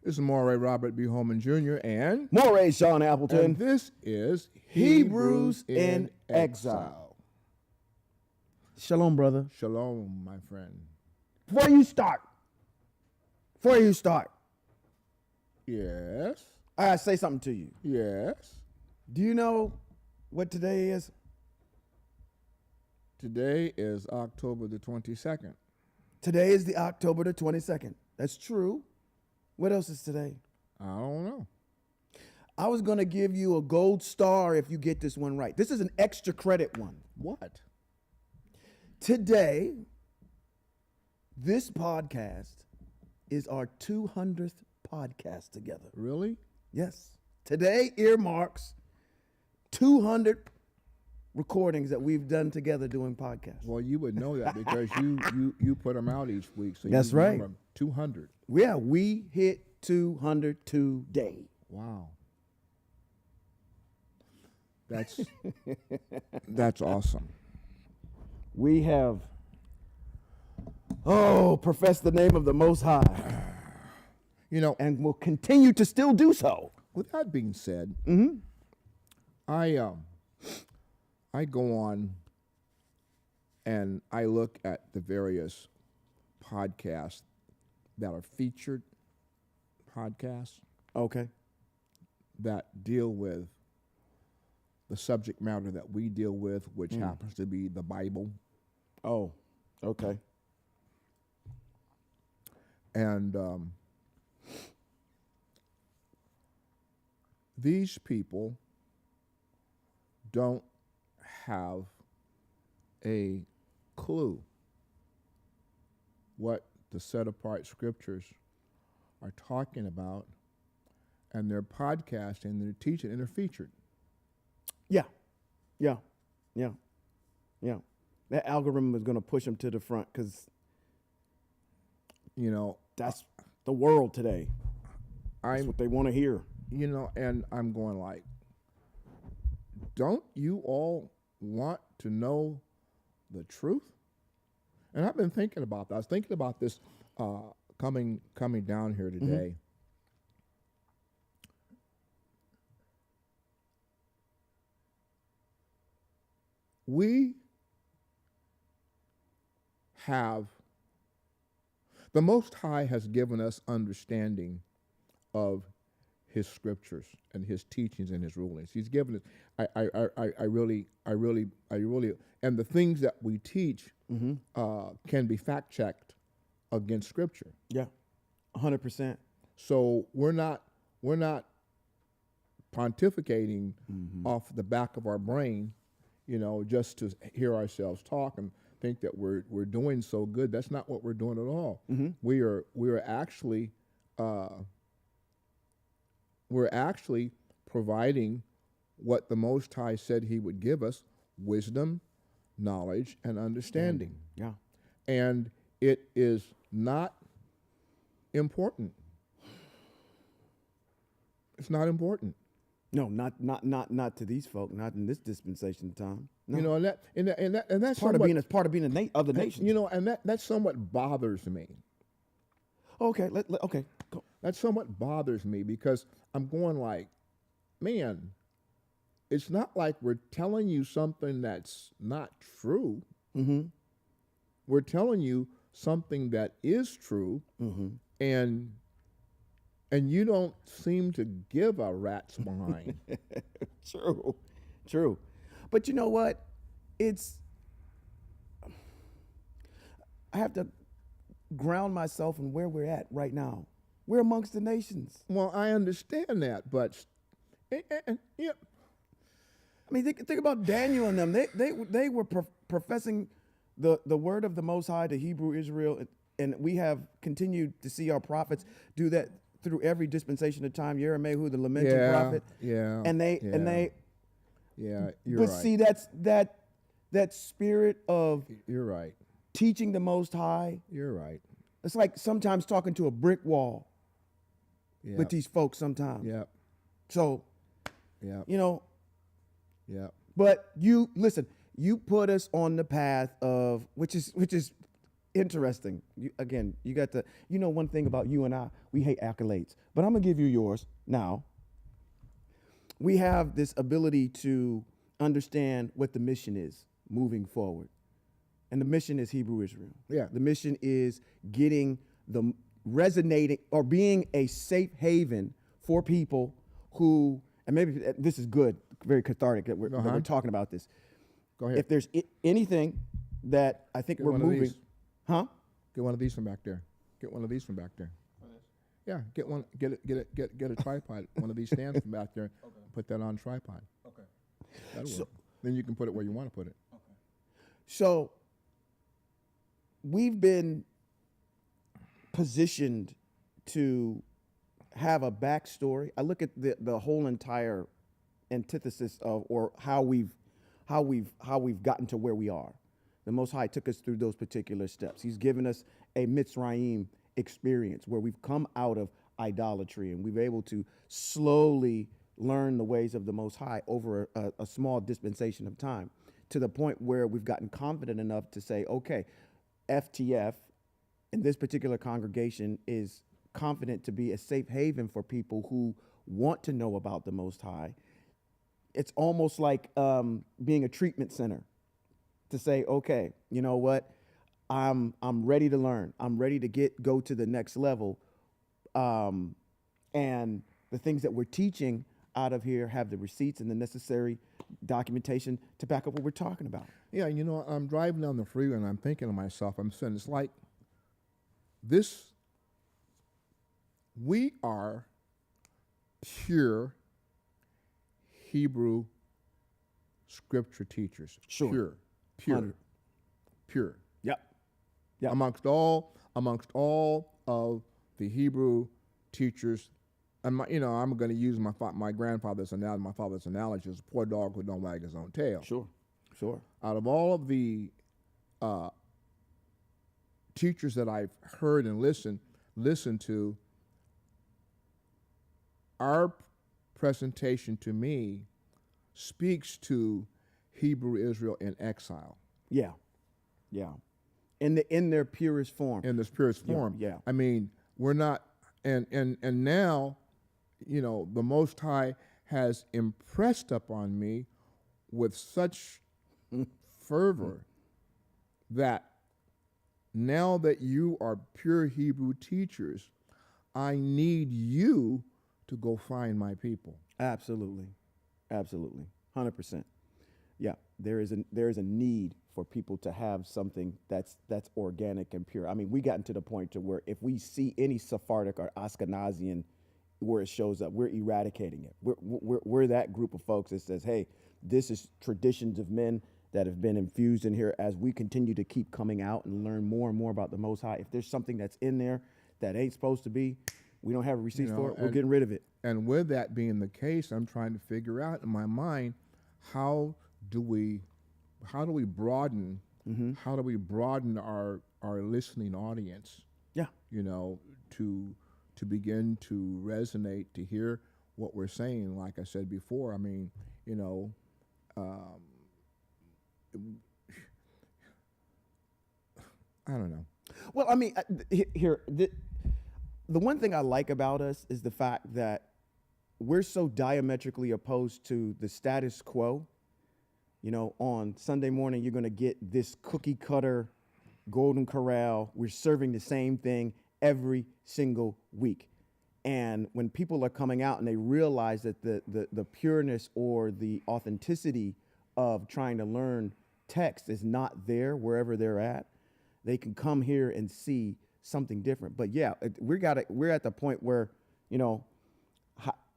This is Moray Robert B. Holman Jr. and Moray Sean Appleton. And this is Hebrews in Exile. Shalom, brother. Shalom, my friend. Before you start. Yes. I gotta say something to you. Yes. Do you know what today is? Today is October the 22nd. Today is the October the 22nd. That's true. What else is today? I don't know. I was going to give you a gold star if you get this one right. This is an extra credit one. What? Today, this podcast is our 200th podcast together. Really? Yes. Today earmarks 200 recordings that we've done together doing podcasts. Well, you would know that because you put them out each week. So that's you right. remember 200. Yeah, we hit 200 today. Wow. That's awesome. We have, professed the name of the Most High. You know, and will continue to still do so. With that being said, I go on and I look at the various podcasts that are featured podcasts. Okay. That deal with the subject matter that we deal with, which happens to be the Bible. Oh, okay. And these people don't have a clue what the set-apart scriptures are talking about, and they're podcasting, they're teaching, and they're featured. Yeah. That algorithm is going to push them to the front because, that's the world today. That's what they want to hear. And I'm going like, don't you all want to know the truth? And I've been thinking about that. I was thinking about this coming down here today. We have, the Most High has given us understanding of His scriptures and His teachings and His rulings. He's given us. I really, and the things that we teach can be fact checked against Scripture. Yeah, 100%. So we're not pontificating off the back of our brain, just to hear ourselves talk and think that we're doing so good. That's not what we're doing at all. We are actually. We're actually providing what the Most High said He would give us: wisdom, knowledge, and understanding. Yeah. And it is not important. It's not important. No, not to these folk, not in this dispensation of time. No. And that's part of being of the nation. And that somewhat bothers me. Okay, okay. Go. That somewhat bothers me because I'm going like, man, it's not like we're telling you something that's not true. We're telling you something that is true, and you don't seem to give a rat's behind. True. But you know what? I have to ground myself in where we're at right now. We're amongst the nations. Well, I understand that, but yeah. I mean, think about Daniel and them. They were professing the word of the Most High to Hebrew Israel, and we have continued to see our prophets do that through every dispensation of time. Yeremiah, the lamented prophet. Yeah. And they. Yeah, you're but right. See, that spirit of. You're right. Teaching the Most High. You're right. It's like sometimes talking to a brick wall. Yep. With these folks sometimes. Yep. So, yep. But you put us on the path of which is interesting. You got to, one thing about you and I, we hate accolades, but I'm going to give you yours now. We have this ability to understand what the mission is moving forward. And the mission is Hebrew Israel. Yeah. The mission is getting the resonating or being a safe haven for people who, and maybe this is good, very cathartic that we're talking about this. Go ahead. If there's anything that I think we're moving, huh? Get one of these from back there. Get one of these from back there. Yeah, get one. Get a tripod. One of these stands from back there. Okay. Put that on a tripod. Okay. That'll work. Then you can put it where you want to put it. Okay. So we've been positioned to have a backstory. I look at the whole entire antithesis of, or how we've gotten to where we are. The Most High took us through those particular steps. He's given us a Mitzrayim experience where we've come out of idolatry and we've able to slowly learn the ways of the Most High over a small dispensation of time, to the point where we've gotten confident enough to say, okay, FTF in this particular congregation is confident to be a safe haven for people who want to know about the Most High. It's almost like being a treatment center to say, okay, you know what? I'm ready to learn. I'm ready to go to the next level. And the things that we're teaching out of here have the receipts and the necessary documentation to back up what we're talking about. Yeah, I'm driving down the freeway and I'm thinking to myself, I'm saying, it's like this, we are pure Hebrew scripture teachers. Sure. Pure. Yep. Amongst all of the Hebrew teachers, and I'm going to use my grandfather's analogy. My father's analogy is a poor dog who don't wag his own tail. Sure. Out of all of the teachers that I've heard and listened to, our presentation to me speaks to Hebrew Israel in exile. Yeah. In their purest form. In this purest form. Yeah. I mean, we're not, and now, the Most High has impressed upon me with such fervor that now that you are pure Hebrew teachers, I need you to go find my people. Absolutely. 100%. Yeah, there is a need for people to have something that's organic and pure. I mean, we gotten to the point to where if we see any Sephardic or Ashkenazian where it shows up, we're eradicating it. We're that group of folks that says, hey, this is traditions of men that have been infused in here. As we continue to keep coming out and learn more and more about the Most High, if there's something that's in there that ain't supposed to be, we don't have a receipt for it, we're getting rid of it. And with that being the case, I'm trying to figure out in my mind, how do we broaden our listening audience? Yeah. To begin to resonate, to hear what we're saying. Like I said before, I mean, I don't know. Well, I mean, the one thing I like about us is the fact that we're so diametrically opposed to the status quo. On Sunday morning, you're going to get this cookie cutter Golden Corral. We're serving the same thing every single week. And when people are coming out and they realize that the pureness or the authenticity of trying to learn text is not there wherever they're at, they can come here and see something different. But yeah, we're at the point where,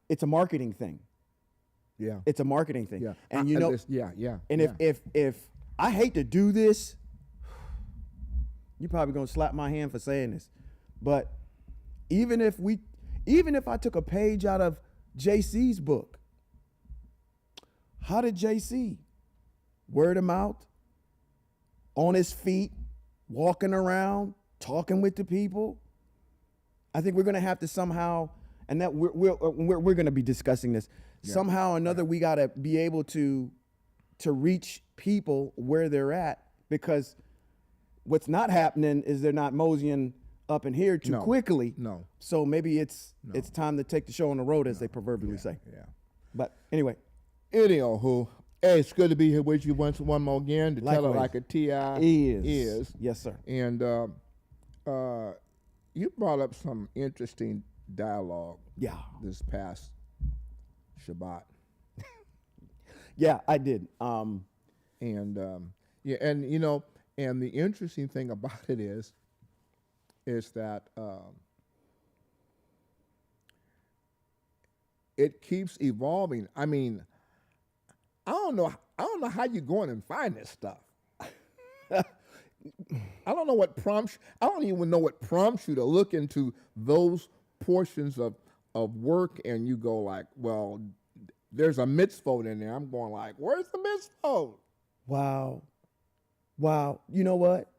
it's a marketing thing. Yeah. It's a marketing thing. Yeah. And And if I hate to do this, you're probably going to slap my hand for saying this, but even if I took a page out of JC's book, how did JC? Word of mouth, on his feet, walking around, talking with the people. I think we're going to have to somehow, and that we're going to be discussing this. Yeah. Somehow or another, we got to be able to reach people where they're at, because What's not happening is they're not moseying up in here too quickly. No. So maybe it's time to take the show on the road, as they proverbially say. Yeah. But anyway. Anywho, hey, it's good to be here with you one more again to tell it like a T.I. is. Yes, sir. And you brought up some interesting dialogue this past Shabbat. Yeah, I did. And you know, and the interesting thing about it is that it keeps evolving. I mean, I don't know how you go in and find this stuff. I don't know what prompts. I don't even know what prompts you to look into those portions of work, and you go like, well, there's a mitzvot in there. I'm going like, where's the mitzvot? Wow. You know what?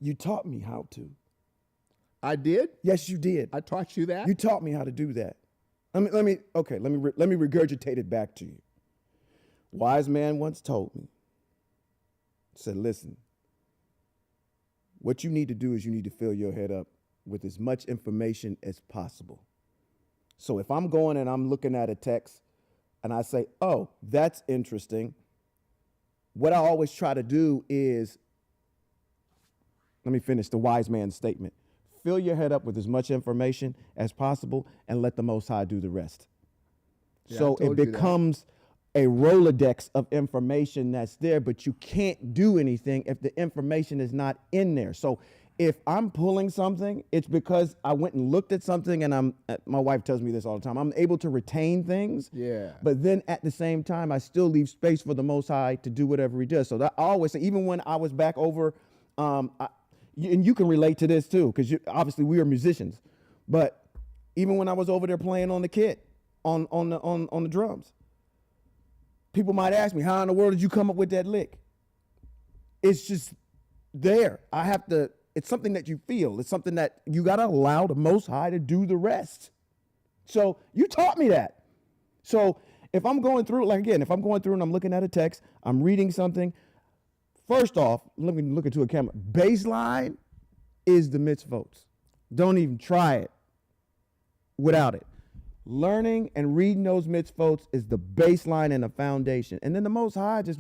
You taught me how to. I did? Yes, you did. I taught you that? You taught me how to do that. Let me regurgitate it back to you. Wise man once told me, said, listen, what you need to do is you need to fill your head up with as much information as possible. So if I'm going and I'm looking at a text and I say, oh, that's interesting, what I always try to do is, let me finish the wise man's statement. Fill your head up with as much information as possible and let the Most High do the rest. Yeah, so it becomes a Rolodex of information that's there, but you can't do anything if the information is not in there. So if I'm pulling something, it's because I went and looked at something, and my wife tells me this all the time, I'm able to retain things. Yeah. But then at the same time, I still leave space for the Most High to do whatever he does. So that I always say, even when I was back over, and you can relate to this too, because obviously we are musicians, but even when I was over there playing on the kit, on the drums, people might ask me, how in the world did you come up with that lick? It's just there. It's something that you feel. It's something that you got to allow the Most High to do the rest. So you taught me that. So if I'm going through, if I'm going through and I'm looking at a text, I'm reading something, first off, let me look into a camera. Baseline is the mitzvot. Don't even try it without it. Learning and reading those mitzvot is the baseline and the foundation. And then the Most High just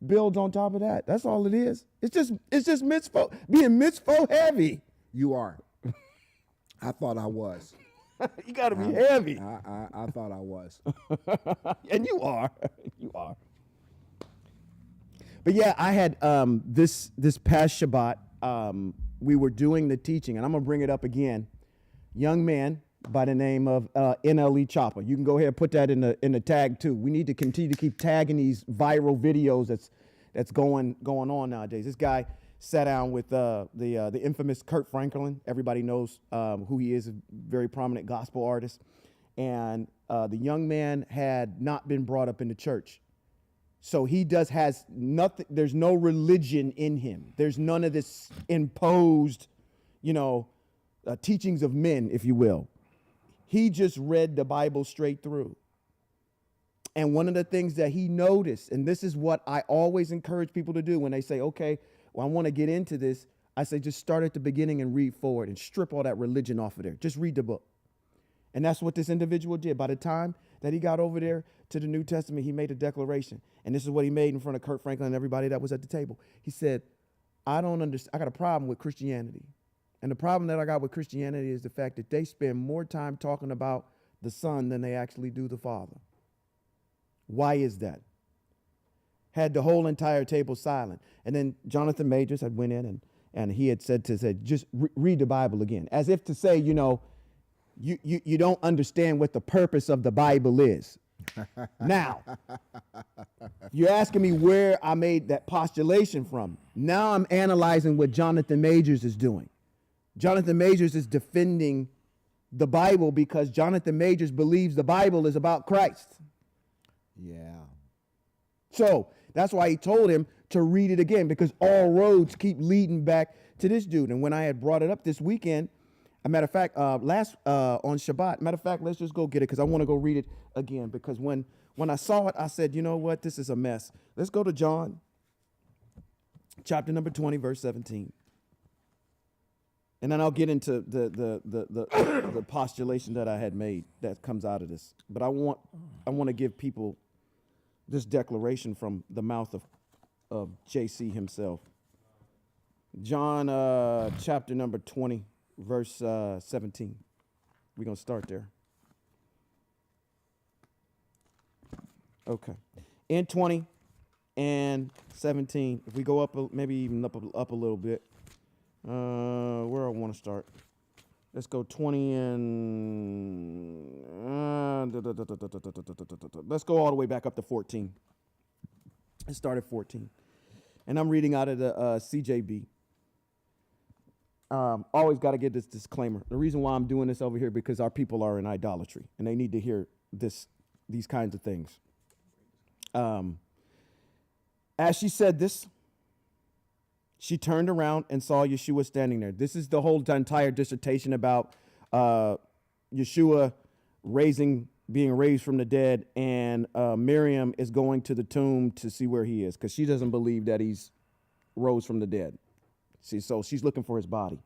builds on top of that. That's all it is. It's just mitzvot, being mitzvot heavy. You are. I thought I was. You got to be heavy. I thought I was. And you are. You are. But yeah, I had this past Shabbat, we were doing the teaching, and I'm going to bring it up again. Young man by the name of NLE CHOPPA. You can go ahead and put that in the tag too. We need to continue to keep tagging these viral videos that's going on nowadays. This guy sat down with the infamous Kirk Franklin. Everybody knows who he is, a very prominent gospel artist. And the young man had not been brought up in the church. So he has nothing, there's no religion in him. There's none of this imposed, teachings of men, if you will. He just read the Bible straight through. And one of the things that he noticed, and this is what I always encourage people to do when they say, okay, well, I want to get into this. I say, just start at the beginning and read forward and strip all that religion off of there. Just read the book. And that's what this individual did. By the time that he got over there to the New Testament, he made a declaration. And this is what he made in front of Kirk Franklin and everybody that was at the table. He said, I don't understand. I got a problem with Christianity. And the problem that I got with Christianity is the fact that they spend more time talking about the Son than they actually do the Father. Why is that? Had the whole entire table silent. And then Jonathan Majors had went in and he had said just read the Bible again. As if to say, you don't understand what the purpose of the Bible is. Now, you're asking me where I made that postulation from. Now I'm analyzing what Jonathan Majors is doing. Jonathan Majors is defending the Bible because Jonathan Majors believes the Bible is about Christ. Yeah. So that's why he told him to read it again, because all roads keep leading back to this dude. And when I had brought it up this weekend, a matter of fact, on Shabbat, matter of fact, let's just go get it because I want to go read it again. Because when I saw it, I said, you know what? This is a mess. Let's go to John chapter number 20, verse 17. And then I'll get into the postulation that I had made that comes out of this. But I want to give people this declaration from the mouth of JC himself. John chapter number 20, verse 17. We're going to start there. Okay. In 20 and 17, if we go up, maybe even up a little bit, where I want to start. Let's go 20 and, let's go all the way back up to 14. Let's start at 14. And I'm reading out of the CJB. Always got to get this disclaimer. The reason why I'm doing this over here, because our people are in idolatry, and they need to hear these kinds of things. As she said this, she turned around and saw Yeshua standing there. This is the whole entire dissertation about Yeshua being raised from the dead, and Miriam is going to the tomb to see where he is, because she doesn't believe that he's rose from the dead. See, so she's looking for his body.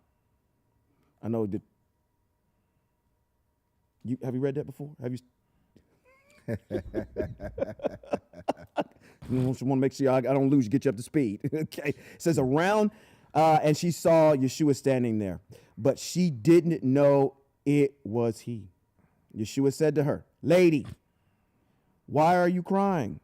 I know that. Have you read that before? Have you? I want to make sure I don't lose you, get you up to speed. Okay. It says around, and she saw Yeshua standing there, but she didn't know it was he. Yeshua said to her, "Lady, why are you crying?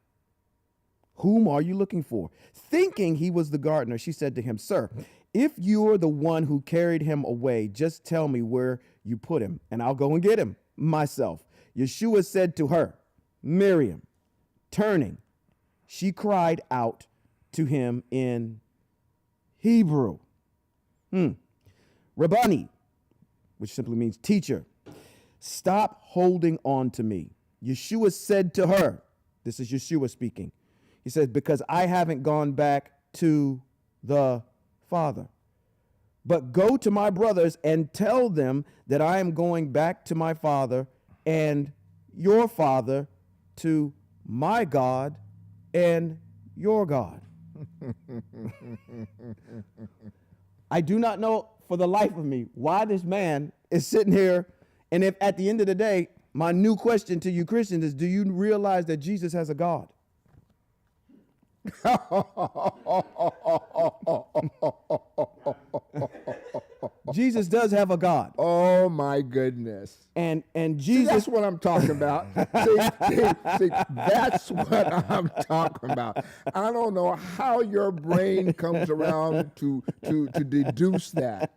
Whom are you looking for?" Thinking he was the gardener, she said to him, "Sir, if you are the one who carried him away, just tell me where you put him, and I'll go and get him myself." Yeshua said to her, "Miriam." Turning, she cried out to him in Hebrew, Rabbani, which simply means teacher. "Stop holding on to me." Yeshua said to her, this is Yeshua speaking. He said, "Because I haven't gone back to the Father. But go to my brothers and tell them that I am going back to my Father and your Father, to my God and your God." I do not know for the life of me why this man is sitting here. And if at the end of the day, my new question to you Christians is, do you realize that Jesus has a God? Jesus does have a God. Oh my goodness. And Jesus, that's what I'm talking about. see, that's what I'm talking about. I don't know how your brain comes around to deduce that.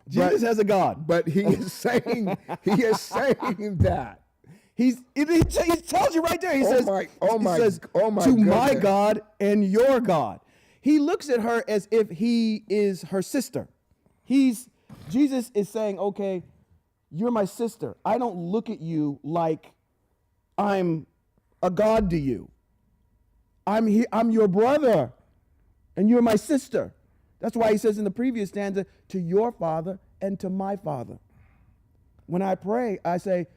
Jesus has a God. But he is saying that. He tells you right there. He says, to goodness. my God and your God. He looks at her as if he is her sister. Jesus is saying, okay, you're my sister. I don't look at you like I'm a God to you. I'm your brother, and you're my sister. That's why he says in the previous stanza, to your Father and to my Father. When I pray, I say,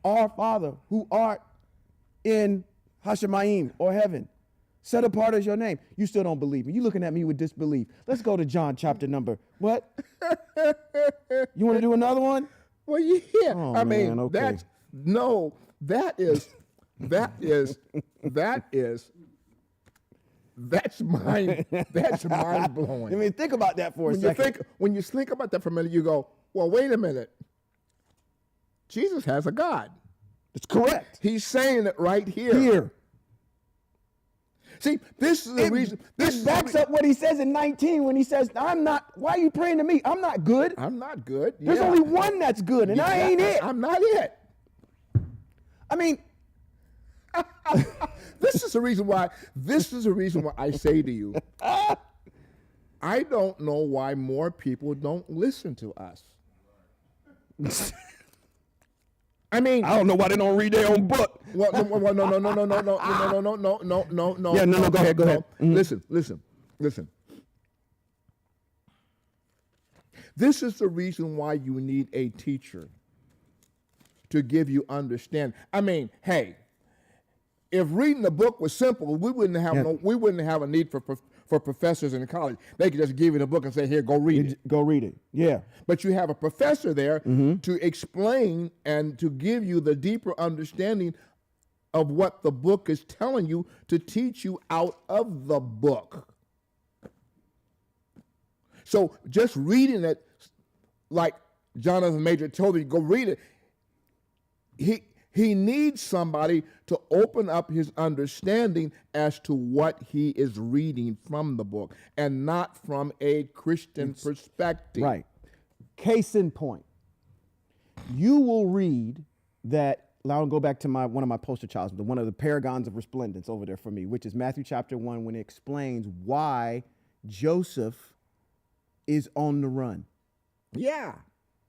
our Father, who art in Hashemayim, or heaven, set apart as your name. You still don't believe me. You're looking at me with disbelief. Let's go to John chapter number. What? You want to do another one? Well, yeah. Oh, I mean, man, okay. That's mind blowing. I mean, think about that for a second. When you think about that for a minute, you go, well, wait a minute. Jesus has a God. That's correct. He's saying it right here. See, this is the reason. This backs up what he says in 19 when he says, why are you praying to me? I'm not good. I'm not good. There's only one that's good, and I ain't it. I'm not it. I mean, this is the reason why I say to you, I don't know why more people don't listen to us. I mean, I don't know why they don't read their own book. Well, no. Yeah, no, go ahead. Mm-hmm. Listen. This is the reason why you need a teacher to give you understanding. I mean, hey, if reading the book was simple, we wouldn't have a need for professors in college. They could just give you the book and say, here, go read it. Go read it. Yeah. But you have a professor there to explain and to give you the deeper understanding of what the book is telling you, to teach you out of the book. So just reading it, like Jonathan Major told you, go read it. He needs somebody to open up his understanding as to what he is reading from the book, and not from a Christian perspective. Right. Case in point, you will read that. I'll go back to one of my poster childs, one of the paragons of resplendence over there for me, which is Matthew chapter 1, when it explains why Joseph is on the run. Yeah.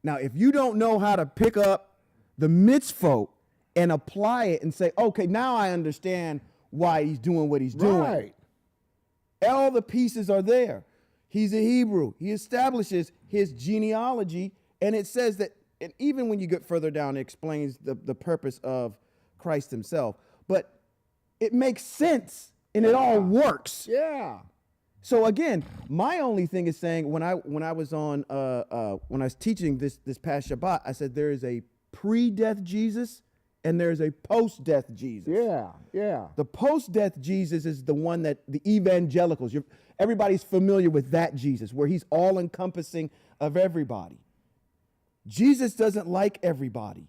Now, if you don't know how to pick up the mitzvot and apply it and say, okay, now I understand why he's doing what he's doing. Right. All the pieces are there. He's a Hebrew. He establishes his genealogy, and it says that, and even when you get further down, it explains the purpose of Christ himself. But it makes sense, and it all works. Yeah. So again, my only thing is saying, when I was teaching this past Shabbat, I said there is a pre-death Jesus and there's a post-death Jesus. Yeah. The post-death Jesus is the one that the evangelicals, everybody's familiar with that Jesus, where he's all-encompassing of everybody. Jesus doesn't like everybody.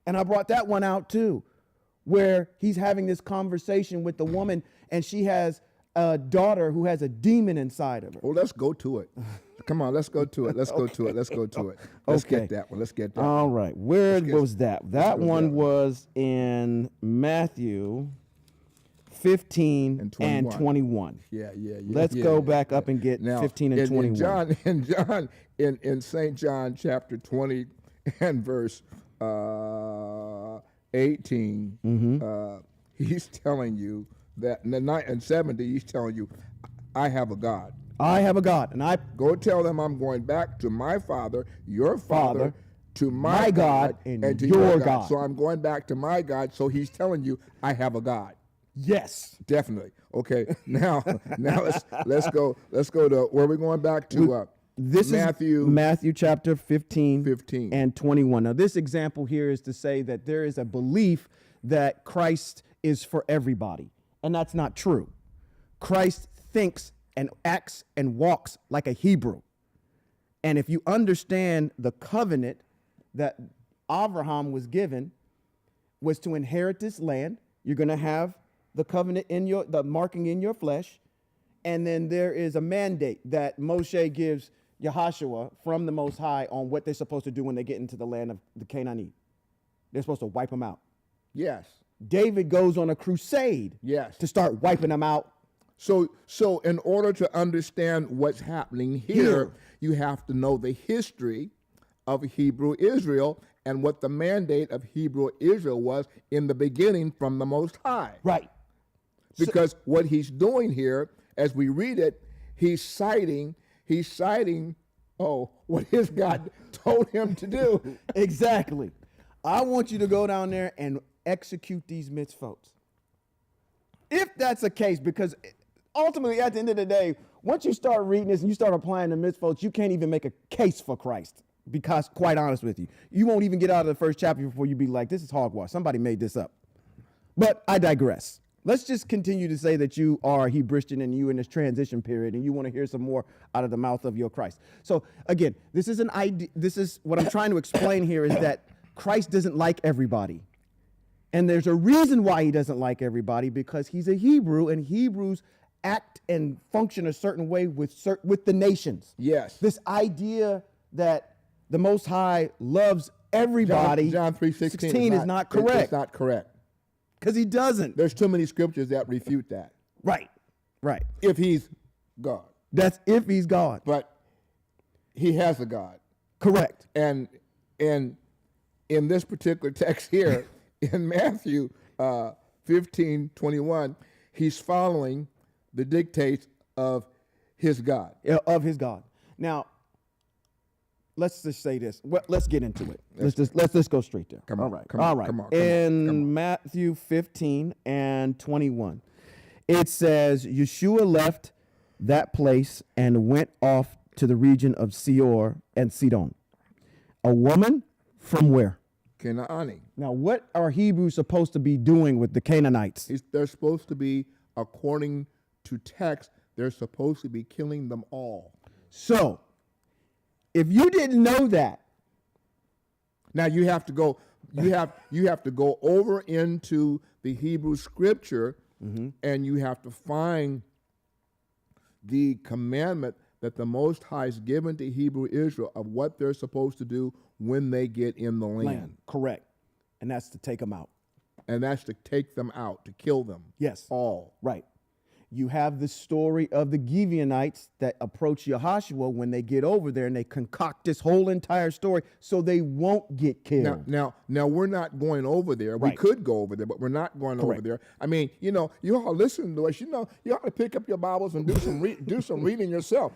And I brought that one out too, where he's having this conversation with the woman, and she has a daughter who has a demon inside of her. Well, let's go to it. Come on, let's go to it. Let's go to it. Let's get that one. Let's get that All one. right. Where was that? That one was in Matthew 15 and 21. Yeah. Let's go back up and get now, 15 and 21. In St. John chapter 20 and verse 18, he's telling you that in the 9 and 70, he's telling you, I have a God. I have a God, and I go tell them I'm going back to my Father, your Father, to my God, and to your God. So I'm going back to my God. So he's telling you, I have a God. Yes, definitely. Okay, now let's go to where we're going back to. This is Matthew chapter 15 and 21. Now, this example here is to say that there is a belief that Christ is for everybody, and that's not true. Christ thinks and acts and walks like a Hebrew. And if you understand the covenant that Abraham was given was to inherit this land, you're going to have the covenant the marking in your flesh. And then there is a mandate that Moshe gives Yahushua from the Most High on what they're supposed to do when they get into the land of the Canaanite. They're supposed to wipe them out. Yes. David goes on a crusade. Yes. To start wiping them out. So in order to understand what's happening here, you have to know the history of Hebrew Israel and what the mandate of Hebrew Israel was in the beginning from the Most High. Right. Because what he's doing here, as we read it, he's citing, what his God told him to do. Exactly. I want you to go down there and execute these mitzvot. If that's the case, because ultimately, at the end of the day, once you start reading this and you start applying the mitzvot, you can't even make a case for Christ. Because, quite honest with you, you won't even get out of the first chapter before you be like, this is hogwash. Somebody made this up. But I digress. Let's just continue to say that you are a Hebrew and you in this transition period and you want to hear some more out of the mouth of your Christ. So, again, this is an idea. This is what I'm trying to explain here is that Christ doesn't like everybody. And there's a reason why he doesn't like everybody, because he's a Hebrew, and Hebrews act and function a certain way with the nations. Yes. This idea that the Most High loves everybody, John 3:16 is not correct. It's not correct. Because he doesn't. There's too many scriptures that refute that. Right. If he's God. That's if he's God. But he has a God. Correct. And in this particular text here, in Matthew 15:21, he's following the dictates of his God. Of his God. Now, let's just say this. Well, let's get into it. Let's just go straight there. Come on. In Matthew 15 and 21, It says Yeshua left that place and went off to the region of Seor and Sidon. A woman from where? Canaani. Now, what are Hebrews supposed to be doing with the Canaanites? They're supposed to be, according to text, they're supposed to be killing them all. So, if you didn't know that, now you have to go. You have to go over into the Hebrew scripture, and you have to find the commandment that the Most High has given to Hebrew Israel of what they're supposed to do when they get in the land. Correct. And that's to take them out. And that's to take them out, to kill them. Yes. All. Right. You have the story of the Gibeonites that approach Yahushua when they get over there, and they concoct this whole entire story so they won't get killed. Now we're not going over there. Right. We could go over there, but we're not going over there. I mean, you all listen to us. You ought to pick up your Bibles and do some reading yourself.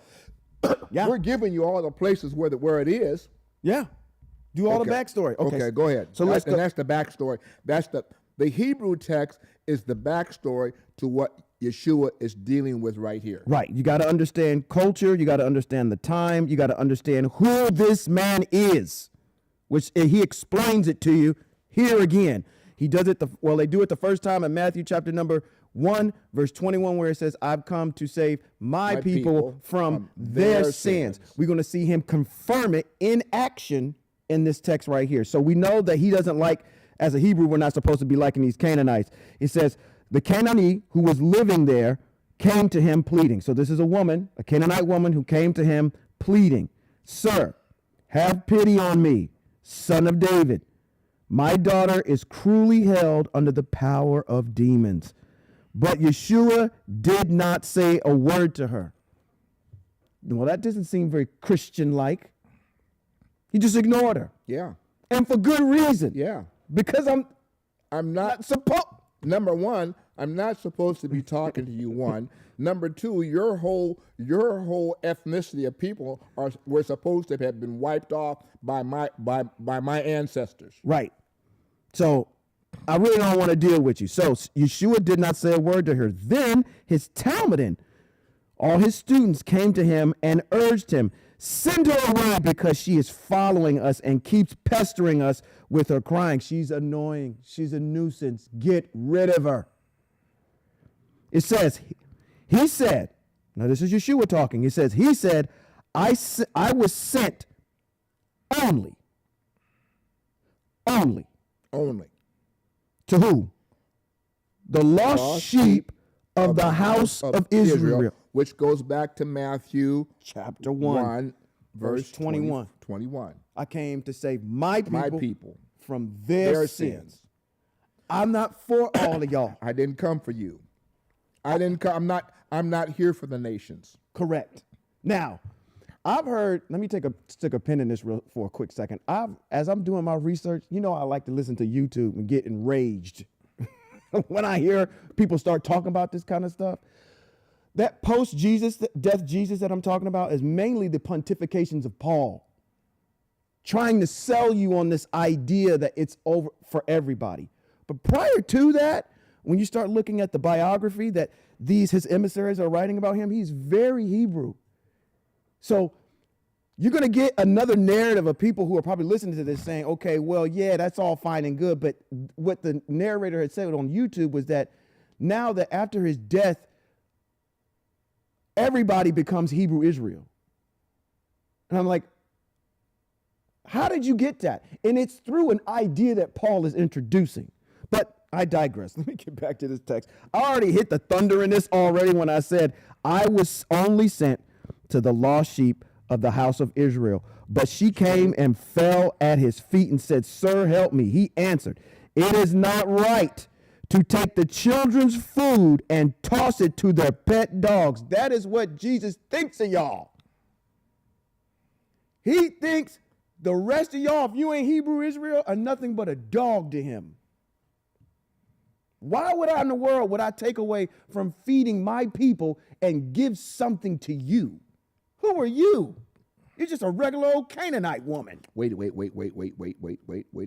Yeah. We're giving you all the places where it is. Yeah. Do all the backstory. Okay, go ahead. So let's go. And that's the backstory. That's the Hebrew text is the backstory to what Yeshua is dealing with right here. Right. You got to understand culture. You got to understand the time. You got to understand who this man is, which he explains it to you here again. He does it. They do it the first time in Matthew chapter number 1, verse 21, where it says, I've come to save my people from their sins. We're going to see him confirm it in action in this text right here. So we know that he doesn't like, as a Hebrew, we're not supposed to be liking these Canaanites. It says, the Canaanite who was living there came to him pleading. So this is a woman, a Canaanite woman who came to him pleading, Sir, have pity on me, son of David. My daughter is cruelly held under the power of demons. But Yeshua did not say a word to her. Well, that doesn't seem very Christian-like. He just ignored her. Yeah. And for good reason. Yeah. Because I'm not supposed. Number one, I'm not supposed to be talking to you. One. Number two, your whole ethnicity of people were supposed to have been wiped off by my ancestors. Right. So I really don't want to deal with you. So Yeshua did not say a word to her. Then his Talmudim, all his students, came to him and urged him, send her away because she is following us and keeps pestering us with her crying. She's annoying. She's a nuisance. Get rid of her. It says, he said, now this is Yeshua talking. He said, I was sent only. To who? The lost sheep of the house of Israel. Which goes back to Matthew chapter 1 verse 21. I came to save my people from their sins. I'm not for all of y'all. I didn't come for you. I'm not here for the nations. Correct. Now, I've heard, let me stick a pin in this for a quick second. As I'm doing my research, I like to listen to YouTube and get enraged when I hear people start talking about this kind of stuff. That post-Jesus, death Jesus that I'm talking about is mainly the pontifications of Paul, trying to sell you on this idea that it's over for everybody. But prior to that, when you start looking at the biography that his emissaries are writing about him, he's very Hebrew. So you're going to get another narrative of people who are probably listening to this saying, okay, well, yeah, that's all fine and good. But what the narrator had said on YouTube was that now that after his death, everybody becomes Hebrew Israel. And I'm like, how did you get that? And it's through an idea that Paul is introducing. But I digress. Let me get back to this text. I already hit the thunder in this already when I said, I was only sent to the lost sheep of the house of Israel. But she came and fell at his feet and said, Sir, help me. He answered, it is not right to take the children's food and toss it to their pet dogs. That is what Jesus thinks of y'all. He thinks the rest of y'all, if you ain't Hebrew Israel, are nothing but a dog to him. Why would I in the world would I take away from feeding my people and give something to you? Who are you? You're just a regular old Canaanite woman. Wait.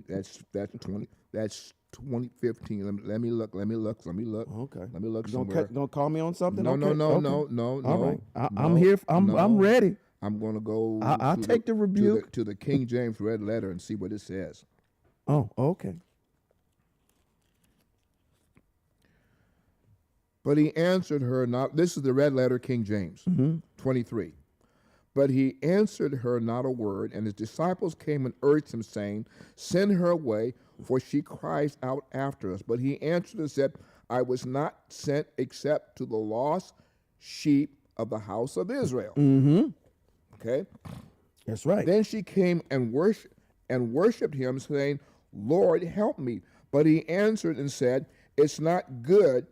That's 20. That's 2015. Let me look. Okay. Let me look somewhere. Don't call me on something. No. All right. I'm here. I'm ready. I'm going to go. I'll take the rebuke to the King James Red Letter and see what it says. Oh, okay. But he answered her not. This is the Red Letter King James, 23. But he answered her not a word, and his disciples came and urged him, saying, Send her away, for she cries out after us. But he answered and said, I was not sent except to the lost sheep of the house of Israel. Okay? That's right. Then she came and worshipped him, saying, Lord, help me. But he answered and said, It's not good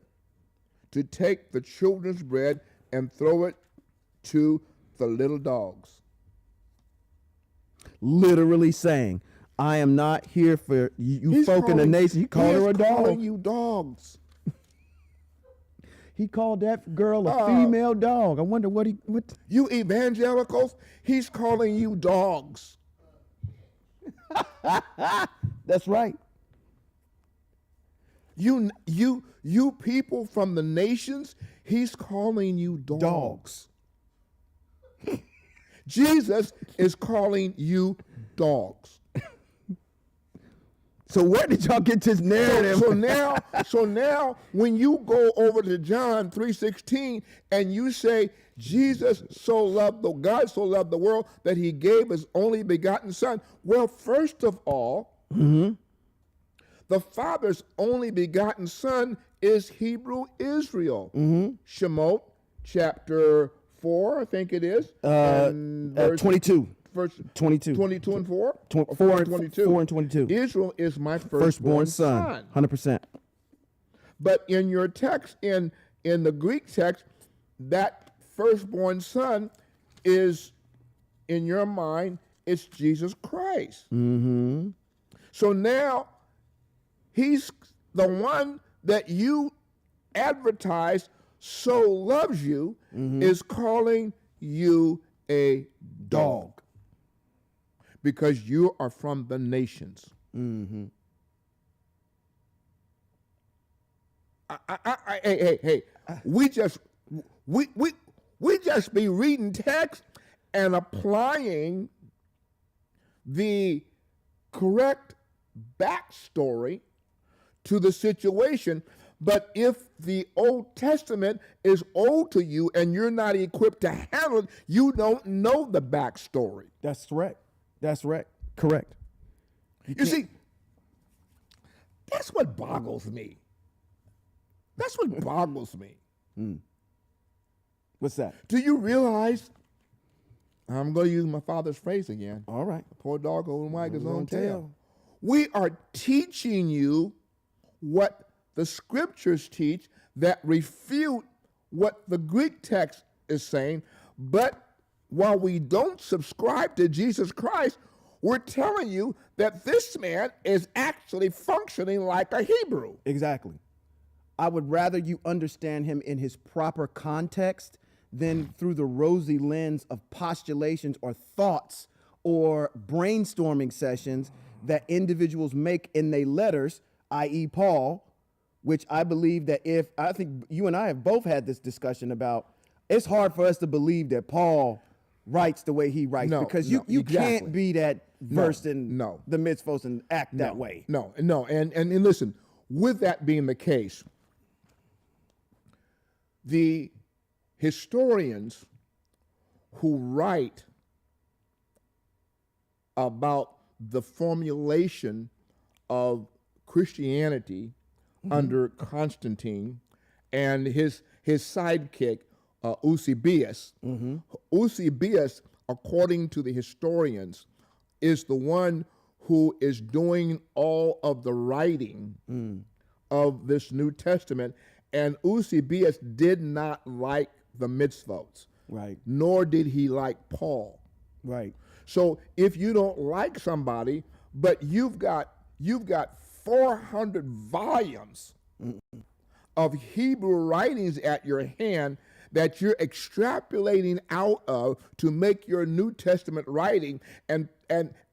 to take the children's bread and throw it to the little dogs. Literally saying, I am not here for you folk in the nation. He called her a dog. Calling you dogs. He called that girl a female dog. I wonder what. You evangelicals, he's calling you dogs. That's right. You people from the nations, he's calling you dogs. Jesus is calling you dogs. So where did y'all get this narrative? So now when you go over to John 3:16 and you say Jesus God so loved the world that he gave his only begotten son. Well, first of all, the Father's only begotten son is Hebrew Israel. Shemot chapter 4, I think it is. Verse 22. Verse 22. 22 and 4? 4 and 22. 4 and 22. Israel is my Firstborn son. 100%. But in your text, in the Greek text, that firstborn son is, in your mind, it's Jesus Christ. So now, he's the one that you advertise so loves you is calling you a dog. Because you are from the nations. Hey, we just be reading text and applying the correct backstory to the situation. But if the Old Testament is old to you and you're not equipped to handle it, you don't know the backstory. That's correct. That's right. Correct. You see, that's what boggles me. That's what boggles me. What's that? Do you realize, I'm going to use my father's phrase again. All right. Poor dog will wag his own tail. We are teaching you what the scriptures teach that refute what the Greek text is saying, but while we don't subscribe to Jesus Christ, we're telling you that this man is actually functioning like a Hebrew. Exactly. I would rather you understand him in his proper context than through the rosy lens of postulations or thoughts or brainstorming sessions that individuals make in their letters, i.e. Paul, which I believe that I think you and I have both had this discussion about, it's hard for us to believe that Paul writes the way he writes because you exactly. Can't be that versed in the mitzvos and act that way. No. And listen, with that being the case, the historians who write about the formulation of Christianity under Constantine and his sidekick, Eusebius. Eusebius, according to the historians, is the one who is doing all of the writing of this New Testament. And Eusebius did not like the mitzvot. Right. Nor did he like Paul. Right. So if you don't like somebody, but you've got 400 volumes of Hebrew writings at your hand that you're extrapolating out of to make your New Testament writing, and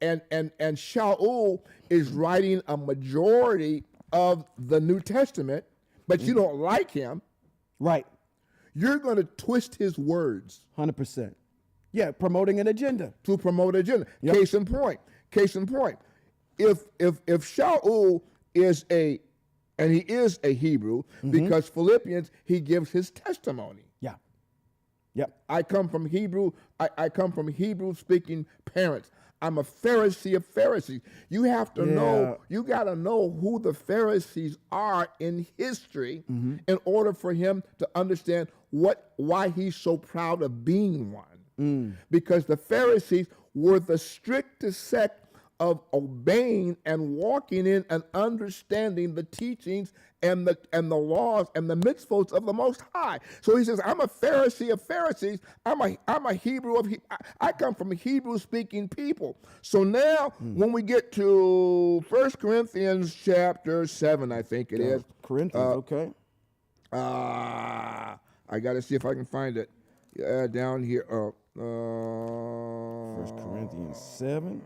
Shaul is writing a majority of the New Testament, but you don't like him, Right. you're going to twist his words 100%. Yeah, promoting an agenda. to promote agenda. Yep. Case in point. If Shaul is and he is a Hebrew, because Philippians, he gives his testimony. Yeah. Yep. I come from Hebrew speaking parents. I'm a Pharisee of Pharisees. You have to know, you got to know who the Pharisees are in history in order for him to understand why he's so proud of being one. Because the Pharisees were the strictest sect of obeying and walking in and understanding the teachings and the laws and the mitzvot of the Most High. So he says, I'm a Pharisee of Pharisees. I'm a Hebrew I come from Hebrew speaking people. So now when we get to 1 Corinthians chapter 7, I think it is. Corinthians, okay. I got to see if I can find it down here. 1 Corinthians 7.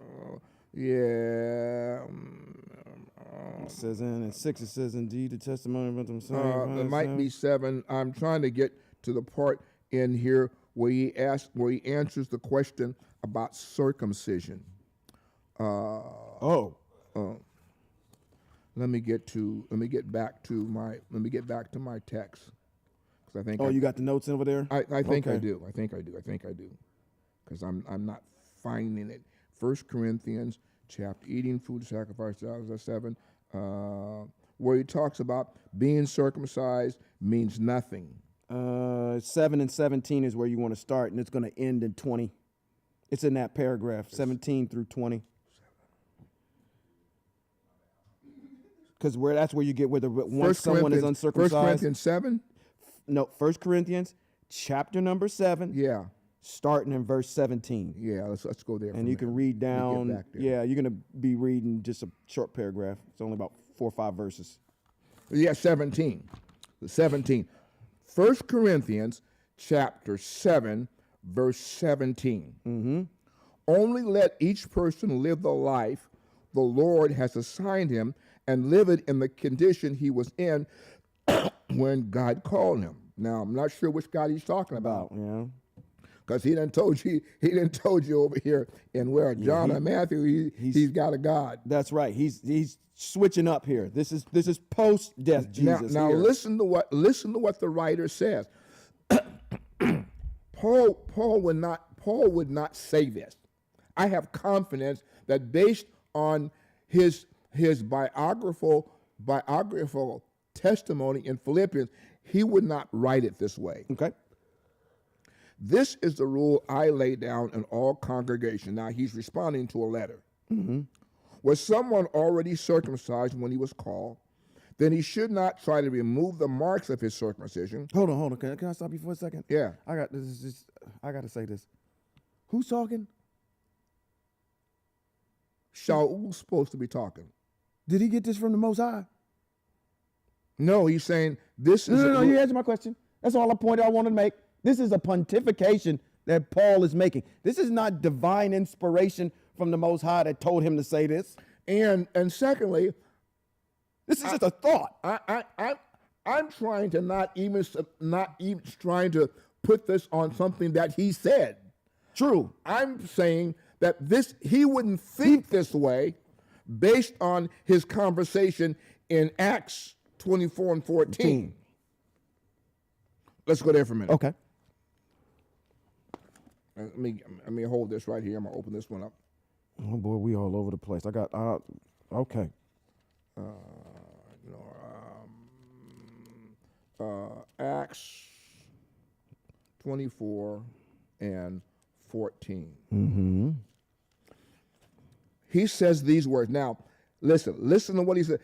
Yeah. It says in 6, it says, indeed, the testimony about themselves. It might be 7. I'm trying to get to the part in here where he answers the question about circumcision. Oh. Let me get back to my text, because I think. Oh, you got the notes over there? I think Okay. I do. Because I'm not finding it. 1 Corinthians chapter eating food sacrificed 7, where he talks about being circumcised means nothing. 7 and 17 is where you want to start, and it's going to end in 20. It's in that paragraph, 17 through 20. Because that's where you get once someone is uncircumcised. 1 Corinthians 7? No, 1 Corinthians chapter number 7. Yeah. Starting in verse 17. Yeah, let's go there. And you can read down. back there. Yeah, you're going to be reading just a short paragraph. It's only about 4 or 5 verses. Yeah, 17. 1 Corinthians chapter 7, verse 17. Only let each person live the life the Lord has assigned him, and live it in the condition he was in when God called him. Now, I'm not sure which God he's talking about. Yeah. Because he done told you over here in where John or Matthew, he's got a God. That's right. He's switching up here. This is post death Jesus. Now here. listen to what the writer says. Paul would not say this. I have confidence that based on his biographical testimony in Philippians, he would not write it this way. Okay. This is the rule I lay down in all congregation. Now he's responding to a letter. Was someone already circumcised when he was called? Then he should not try to remove the marks of his circumcision. Hold on. Can I stop you for a second? Yeah. I got to say this. Who's talking? Shaul's supposed to be talking. Did he get this from the Most High? No, he's saying this is. No. You answered my question. That's all I wanted to make. This is a pontification that Paul is making. This is not divine inspiration from the Most High that told him to say this. And secondly, this is just a thought. I'm trying to not even trying to put this on something that he said. True. I'm saying that he wouldn't think this way based on his conversation in Acts 24 and 14. Let's go there for a minute. Okay. Let me hold this right here. I'm gonna open this one up. Oh boy, we all over the place. I got okay. Acts 24 and 14. He says these words. Now, listen to what he said.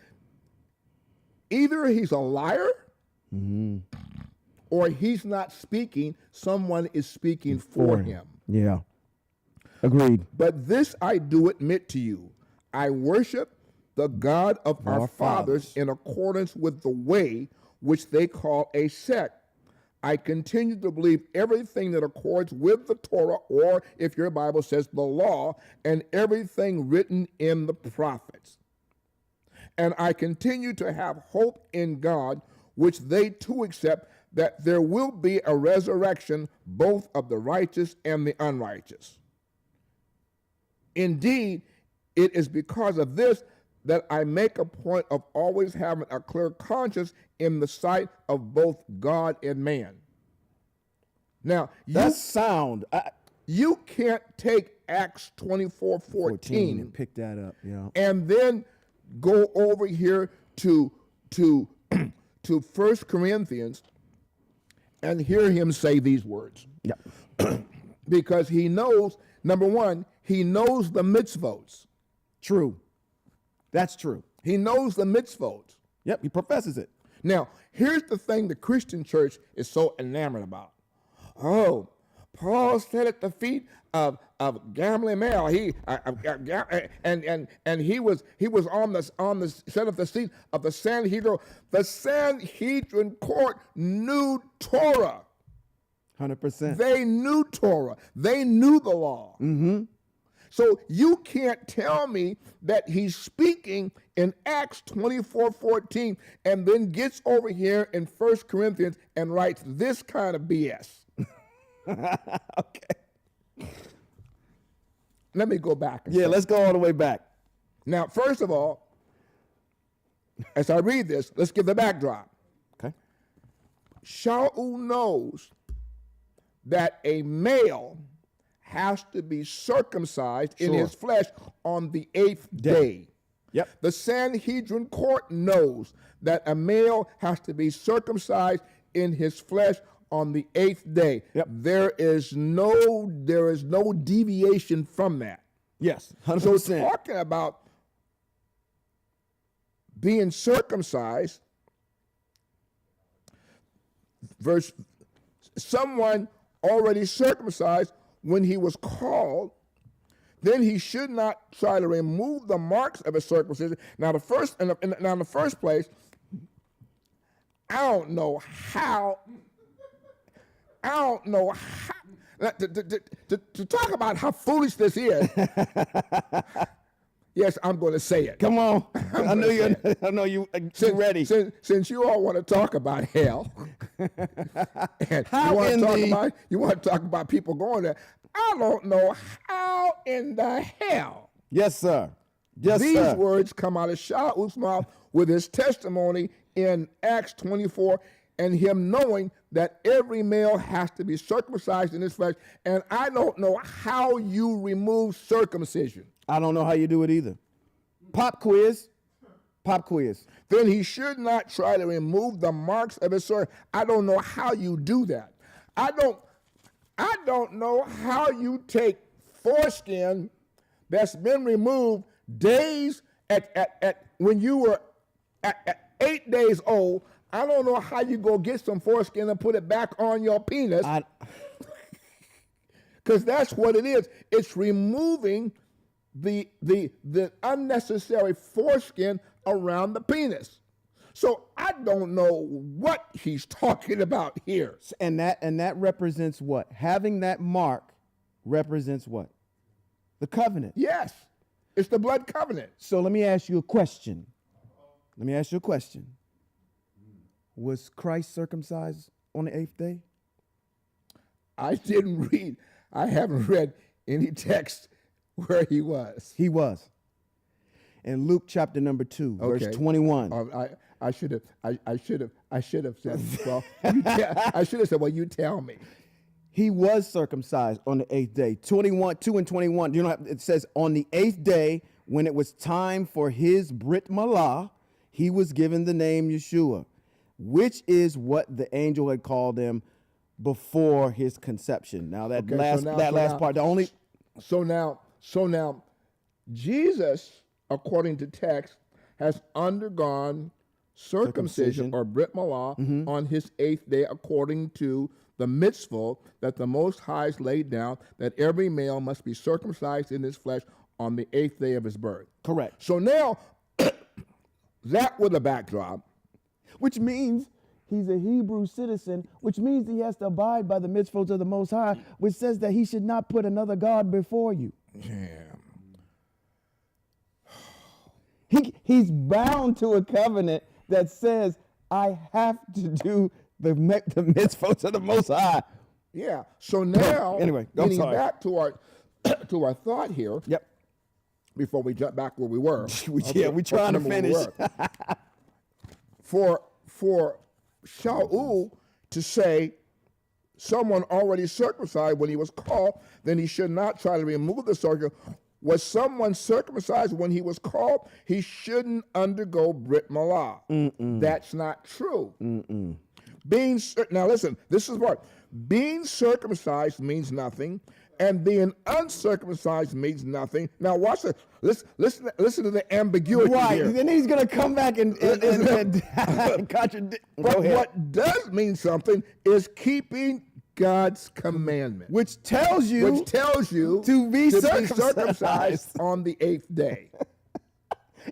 Either he's a liar, or he's not speaking. Someone is speaking for him. Yeah. Agreed. But this I do admit to you. I worship the God of our fathers in accordance with the way which they call a sect. I continue to believe everything that accords with the Torah, or if your Bible says the law, and everything written in the prophets. And I continue to have hope in God, which they too accept, that there will be a resurrection both of the righteous and the unrighteous. Indeed, it is because of this that I make a point of always having a clear conscience in the sight of both God and man. Now, That's sound. You can't take Acts 24:14 and pick that up, and then go over here to 1 Corinthians and hear him say these words. Yep. Because he knows, number one, he knows the mitzvot. True. That's true. He knows the mitzvot. Yep, he professes it. Now, here's the thing the Christian church is so enamored about. Oh, Paul sat at the feet of Gamaliel. He was on the set of the seat of the Sanhedrin. The Sanhedrin court knew Torah. 100%. They knew Torah. They knew the law. Mm-hmm. So you can't tell me that he's speaking in Acts 24:14 and then gets over here in 1 Corinthians and writes this kind of BS. Okay. Let me go back. Yeah, let's go all the way back. Now, first of all, as I read this, let's give the backdrop. Okay. Shaul knows that a male has to be circumcised in his flesh on the 8th day. Yep. The Sanhedrin court knows that a male has to be circumcised in his flesh on the 8th day. Yep. There is no deviation from that. Yes, 100%. So talking about being circumcised, someone already circumcised when he was called, then he should not try to remove the marks of his circumcision. Now, in the first place, I don't know how to talk about how foolish this is. Yes, I'm going to say it. Come on. I know you're ready. Since you all want to talk about hell, and you want to talk about people going there, I don't know how in the hell. Yes, sir. These words come out of Shaul's mouth with his testimony in Acts 24 and him knowing that every male has to be circumcised in his flesh. And I don't know how you remove circumcision. I don't know how you do it either. Pop quiz. Then he should not try to remove the marks of his sword. I don't know how you do that. I don't know how you take foreskin that's been removed days at when you were at 8 days old. I don't know how you go get some foreskin and put it back on your penis. Because that's what it is. It's removing the unnecessary foreskin around the penis. So I don't know what he's talking about here. And that represents what? Having that mark represents what? The covenant. Yes. It's the blood covenant. So let me ask you a question. Was Christ circumcised on the 8th day? I haven't read any text where he was. He was. In Luke chapter number 2, verse 21. I should have said, well, I should have said, well, you tell me. He was circumcised on the 8th day. 2 and 21. You know, it says on the 8th day, when it was time for his Brit Milah, he was given the name Yeshua, which is what the angel had called him before his conception. Now that last part, the only. So now, Jesus, according to text, has undergone circumcision or Brit Milah on his 8th day, according to the mitzvah that the Most High has laid down, that every male must be circumcised in his flesh on the 8th day of his birth. Correct. So now, that with a backdrop, which means he's a Hebrew citizen, which means he has to abide by the mitzvot of the Most High, which says that he should not put another God before you. He's bound to a covenant that says, I have to do the mitzvot of the Most High. Yeah. So now, anyway, getting back to our to our thought here. Yep. Before we jump back where we were. We're trying to finish. For Shaul to say someone already circumcised when he was called, then he should not try to remove the circumcision. Was someone circumcised when he was called? He shouldn't undergo Brit Milah. That's not true. Now listen, this is what being circumcised means nothing, and being uncircumcised means nothing. Now watch this. Listen to the ambiguity here. Then he's going to come back and contradict. But what does mean something is keeping God's commandment, which tells you to be circumcised on the 8th day.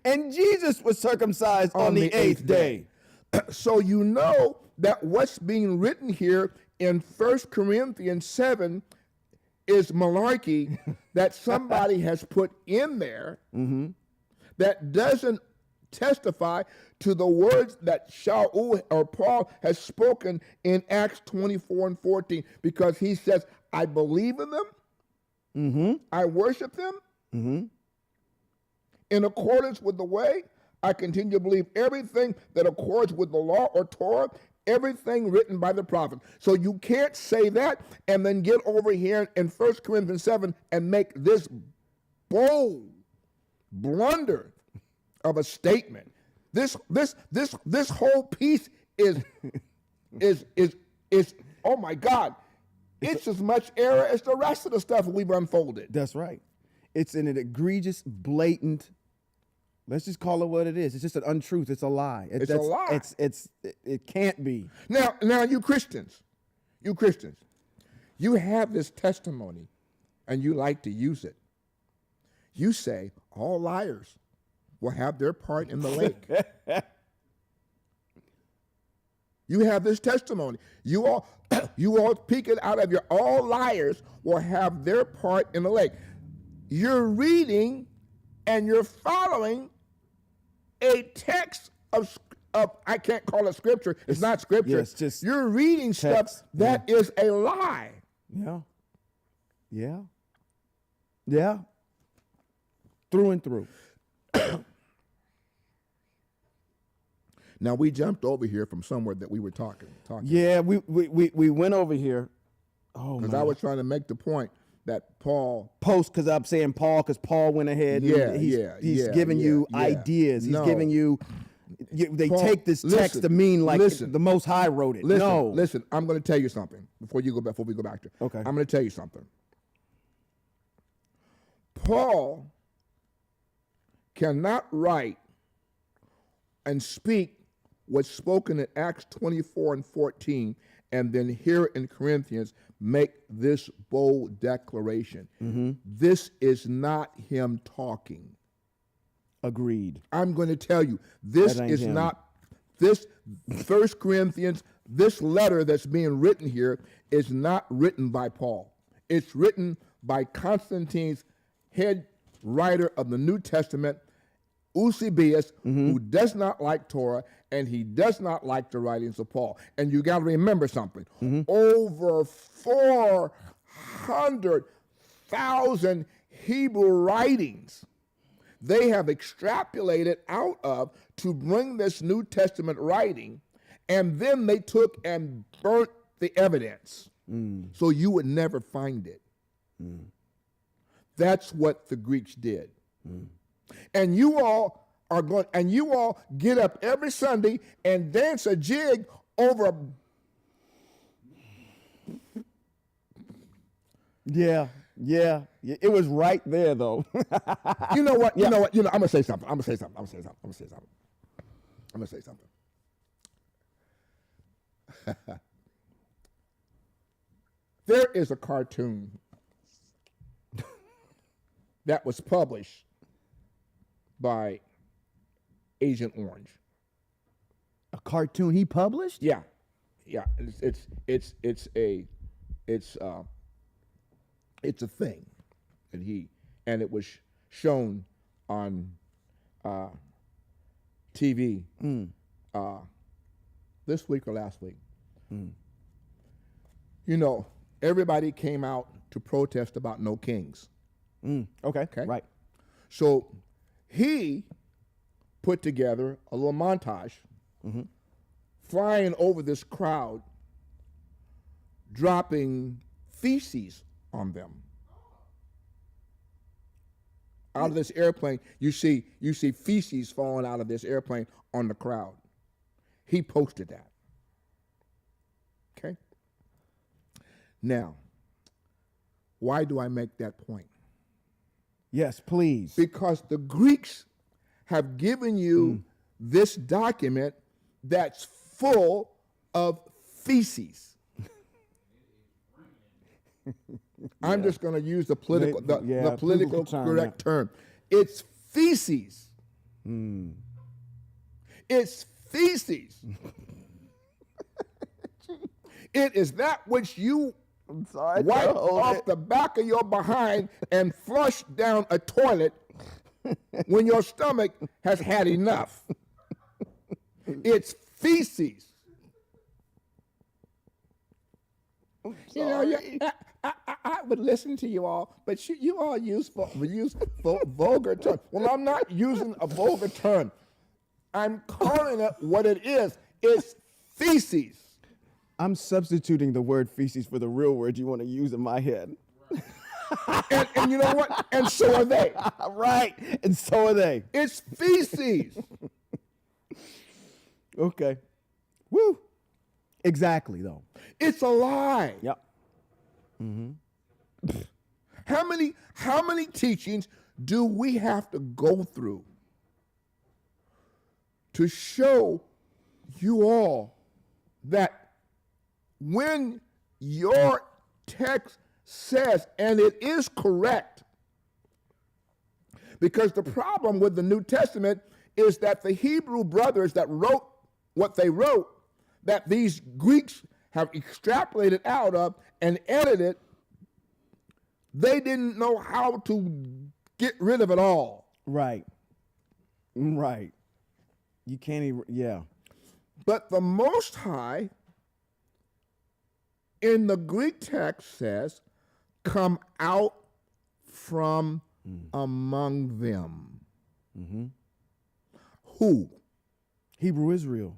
And Jesus was circumcised on the 8th day. So you know that what's being written here in 1 Corinthians 7 is malarkey that somebody has put in there that doesn't testify to the words that Shaul or Paul has spoken in Acts 24 and 14, because he says, I believe in them, I worship them, in accordance with the way, I continue to believe everything that accords with the law or Torah, everything written by the prophet. So you can't say that and then get over here in 1 Corinthians 7 and make this bold blunder of a statement. This whole piece is oh my God, it's as much error as the rest of the stuff we've unfolded. That's right. It's an egregious, blatant, let's just call it what it is. It's just an untruth. It's a lie. It's a lie. It can't be. Now you Christians, you have this testimony and you like to use it. You say all liars will have their part in the lake. You have this testimony. You all speak it out of your all liars will have their part in the lake. You're reading and you're following a text of I can't call it scripture. It's not scripture. Yes, just you're reading text. Stuff that is a lie. Yeah. Through and through. Now we jumped over here from somewhere that we were talking. Yeah, we went over here. Oh, because I was trying to make the point that Paul because I'm saying Paul because Paul went ahead. He's giving you ideas. He's giving you. They Paul, take this text to mean like the Most High wrote it. Listen. I'm going to tell you something before we go back to. Okay. I'm going to tell you something. Paul cannot write and speak what's spoken in Acts 24 and 14, and then here in Corinthians make this bold declaration. This is not him talking. Agreed. I'm going to tell you, this is not, this 1 Corinthians, this letter that's being written here is not written by Paul. It's written by Constantine's head writer of the New Testament, Eusebius, who does not like Torah, and he does not like the writings of Paul. And you got to remember something. Over 400,000 Hebrew writings they have extrapolated out of to bring this New Testament writing, and then they took and burnt the evidence so you would never find it. That's what the Greeks did. And you all are going, and you all get up every Sunday and dance a jig over. Yeah. It was right there, though. You know what? I'm gonna say something. There is a cartoon that was published by Agent Orange. A cartoon he published? Yeah, yeah. It's a thing, and it was shown on TV this week or last week. You know, everybody came out to protest about no kings. Okay, right. So he put together a little montage, flying over this crowd, dropping feces on them. Out of this airplane, you see feces falling out of this airplane on the crowd. He posted that. Okay? Now, why do I make that point? Yes, please. Because the Greeks have given you this document that's full of feces. I'm just going to use the political, the political correct term. It's feces. It's feces. It is that which you wipe off the back of your behind and flush down a toilet when your stomach has had enough. It's feces. You know, I would listen to you all, but you all use vulgar terms. Well, I'm not using a vulgar term. I'm calling it what it is. It's feces. I'm substituting the word feces for the real word you want to use in my head. And you know what? And so are they. Right. And so are they. It's feces. Okay. Woo. Exactly, though. It's a lie. Yep. How many teachings do we have to go through to show you all that when your text says, and it is correct, because the problem with the New Testament is that the Hebrew brothers that wrote what they wrote, that these Greeks have extrapolated out of and edited, they didn't know how to get rid of it all. Right. Right. You can't even, yeah. But the Most High in the Greek text says, come out from among them. Who? Hebrew Israel.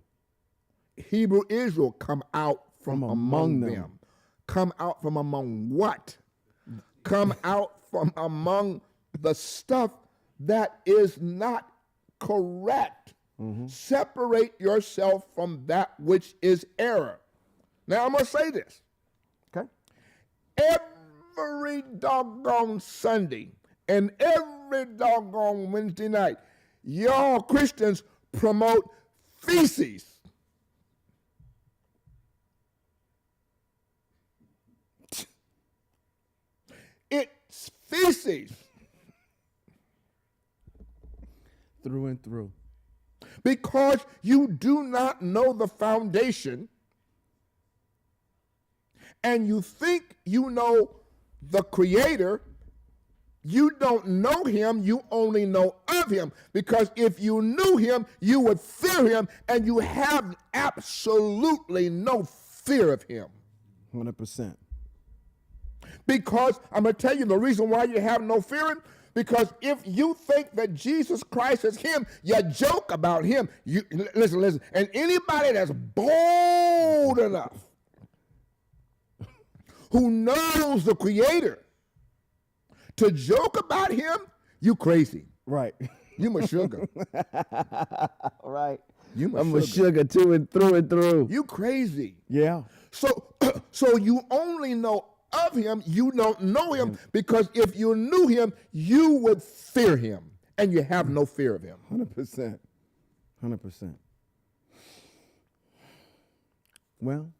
Hebrew Israel, come out from among them. Come out from among what? Come out from among the stuff that is not correct. Separate yourself from that which is error. Now I'm going to say this. Okay. Every doggone Sunday and every doggone Wednesday night, y'all Christians promote feces. It's feces. Through and through. Because you do not know the foundation and you think you know the Creator. You don't know him, you only know of him. Because if you knew him, you would fear him, and you have absolutely no fear of him. 100%. Because I'm going to tell you the reason why you have no fear of him. Because if you think that Jesus Christ is him, you joke about him. Listen. And anybody that's bold enough, who knows the Creator, to joke about him, you crazy. Right. You my sugar. Right. You my I'm sugar. a sugar too and through. You crazy. Yeah. So you only know of him, you don't know him, because if you knew him, you would fear him, and you have no fear of him. 100%. 100%. Well,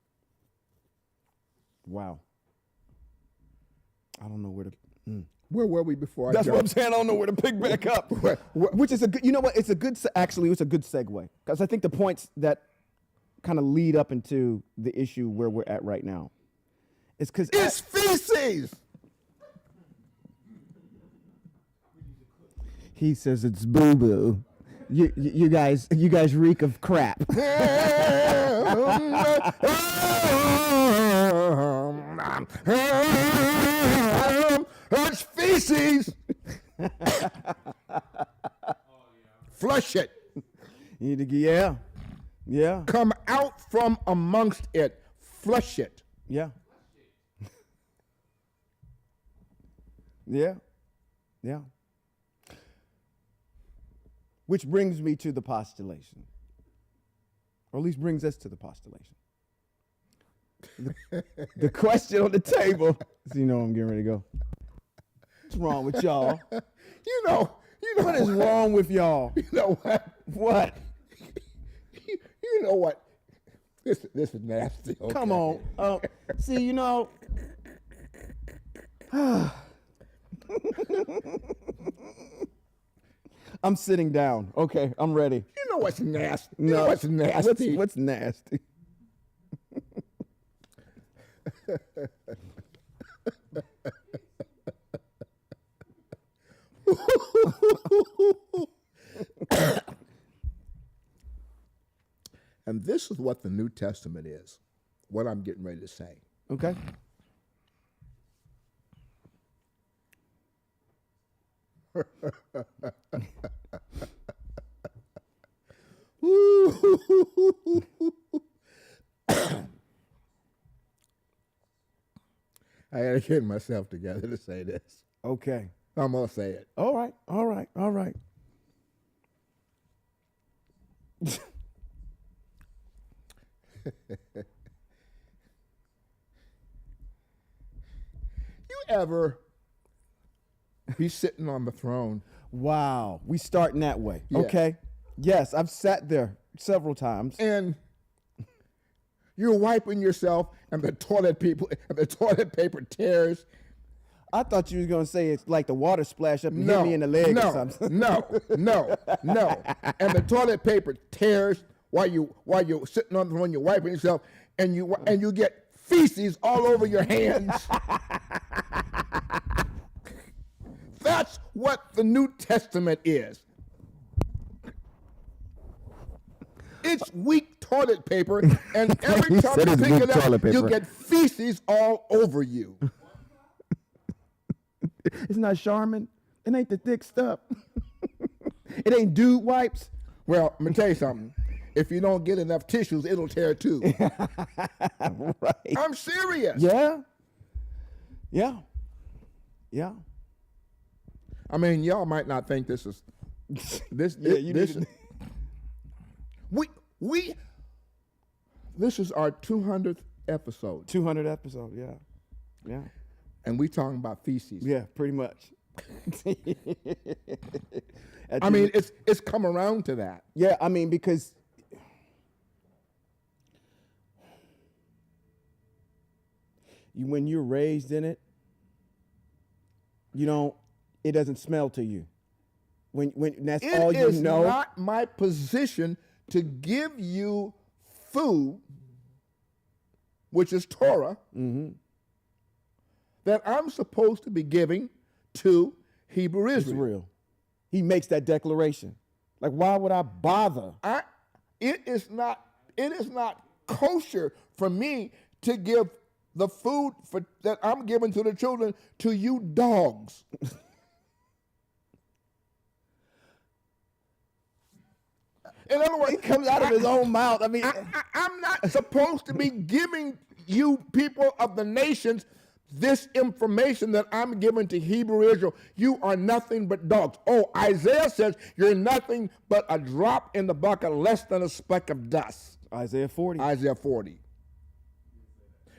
wow. I don't know where to. Where were we before? That's what I'm saying. I don't know where to pick back up. Which is a good. You know what? It's a good. Actually, it's a good segue, because I think the points that kind of lead up into the issue where we're at right now. It's because it's feces. He says it's boo boo. You guys reek of crap. It's feces. Flush it. You need to, yeah. Come out from amongst it. Flush it. Yeah. Yeah. Yeah. Which brings me to the postulation, or at least brings us to the postulation. The question on the table, so you know I'm getting ready to go. What's wrong with y'all? You know What is wrong with y'all? You know what? What? You know what? This is nasty. Okay. Come on. See, you know. I'm sitting down. Okay, I'm ready. You know what's nasty? No. You know what's nasty? What's nasty? And this is what the New Testament is, what I'm getting ready to say. Okay. I had to get myself together to say this. Okay. I'm going to say it. All right. You ever be sitting on the throne? Wow. We starting that way. Yeah. Okay. Yes, I've sat there several times. And you're wiping yourself and the toilet paper tears. I thought you was gonna say it's like the water splash up and hit me in the leg or something. No. And the toilet paper tears while you're sitting on the throne, you're wiping yourself, and you get feces all over your hands. That's what the New Testament is. It's weak toilet paper, and every time you pick it up, you get feces all over you. It's not Charmin. It ain't the thick stuff. It ain't dude wipes. Well, let me tell you something. If you don't get enough tissues, it'll tear too. Right. I'm serious. Yeah. I mean, y'all might not think this is this. We. This is our 200th episode. 200 episode. Yeah. And we talking about feces. Yeah, pretty much. I mean, it's come around to that. Yeah, I mean, because when you're raised in it, it doesn't smell to you. When that's all you know. It is not my position to give you food, which is Torah, that I'm supposed to be giving to Hebrew Israel. He makes that declaration. Like, why would I bother? It is not kosher for me to give the food that I'm giving to the children to you dogs. In other words, it comes out of his own mouth. I mean, I'm not supposed to be giving you people of the nations this information that I'm giving to Hebrew Israel. You are nothing but dogs. Oh, Isaiah says you're nothing but a drop in the bucket, less than a speck of dust. Isaiah 40.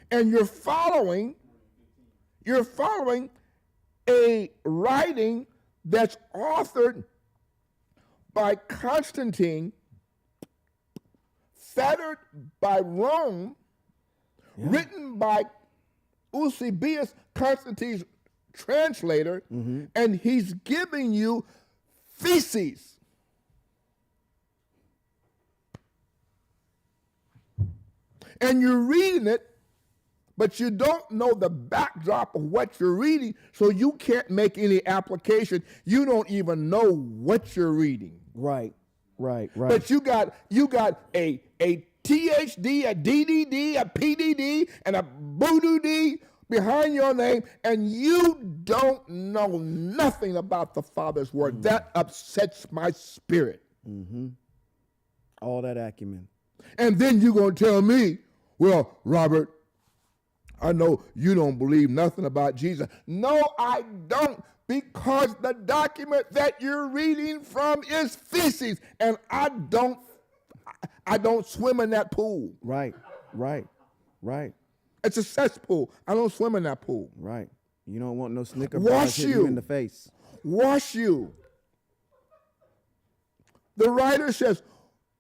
And you're following a writing that's authored by Constantine, fettered by Rome, written by Eusebius, Constantine's translator, and he's giving you feces. and you're reading it, but you don't know the backdrop of what you're reading, so you can't make any application. You don't even know what you're reading. Right. But you got a THD, a DDD, a PDD, and a BOODD behind your name, and you don't know nothing about the Father's word. That upsets my spirit. All that acumen. And then you're going to tell me, well, Robert, I know you don't believe nothing about Jesus. No, I don't, because the document that you're reading from is feces, and I don't swim in that pool. Right. It's a cesspool. I don't swim in that pool. Right. You don't want no Snicker Wash bars hitting you you in the face. Wash you. The writer says,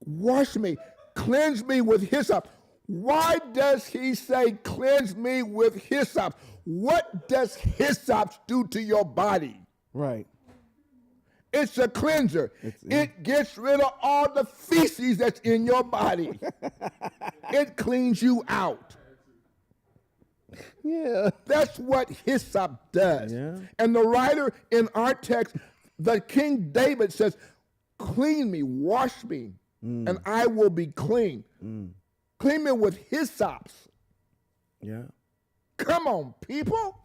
wash me, cleanse me with hyssop. Why does he say, cleanse me with hyssop? What does hyssop do to your body? Right. It's a cleanser. It gets rid of all the feces that's in your body. It cleans you out. Yeah. That's what hyssop does. Yeah. And the writer in our text, the King David says, clean me, wash me, and I will be clean. Clean me with hyssops. Yeah. Come on, people.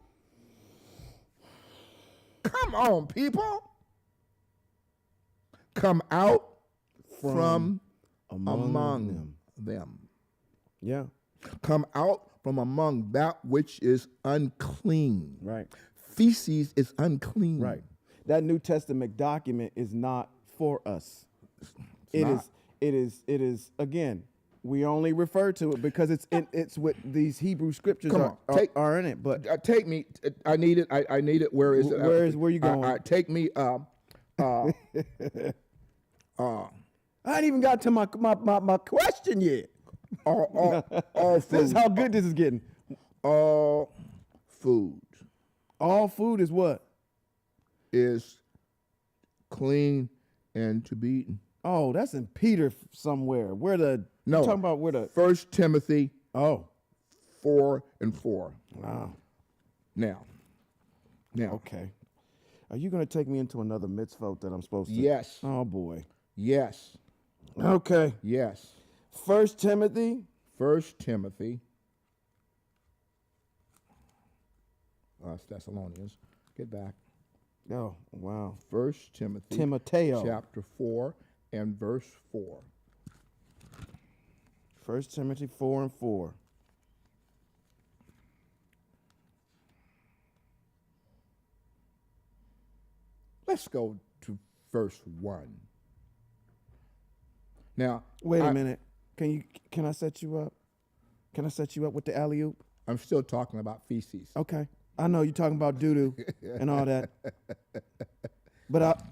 Come on, people. Come out from among them. Yeah. Come out from among that which is unclean. Right. Feces is unclean. Right. That New Testament document is not for us. It is again, we only refer to it because it's what these Hebrew scriptures are in it. But take me. I need it. I need it. Where is it? Where you going? Take me. I ain't even got to my question yet. All food. This is how good this is getting. All food. All food is what? Is clean and to be eaten. Oh, that's in Peter somewhere. No, talking about where the 1 Timothy 4:4. Wow. Now. Okay. Are you going to take me into another mitzvot that I'm supposed to? Yes. Oh boy. Yes. Okay. Yes. 1 Timothy. 1 Timothy. Thessalonians. Get back. Oh, wow. 1 Timothy. Timoteo. Chapter 4 and verse 4. 1 Timothy 4:4. Let's go to verse 1. Now, wait a minute. Can I set you up? Can I set you up with the alley-oop? I'm still talking about feces. Okay. I know you're talking about doo-doo and all that. But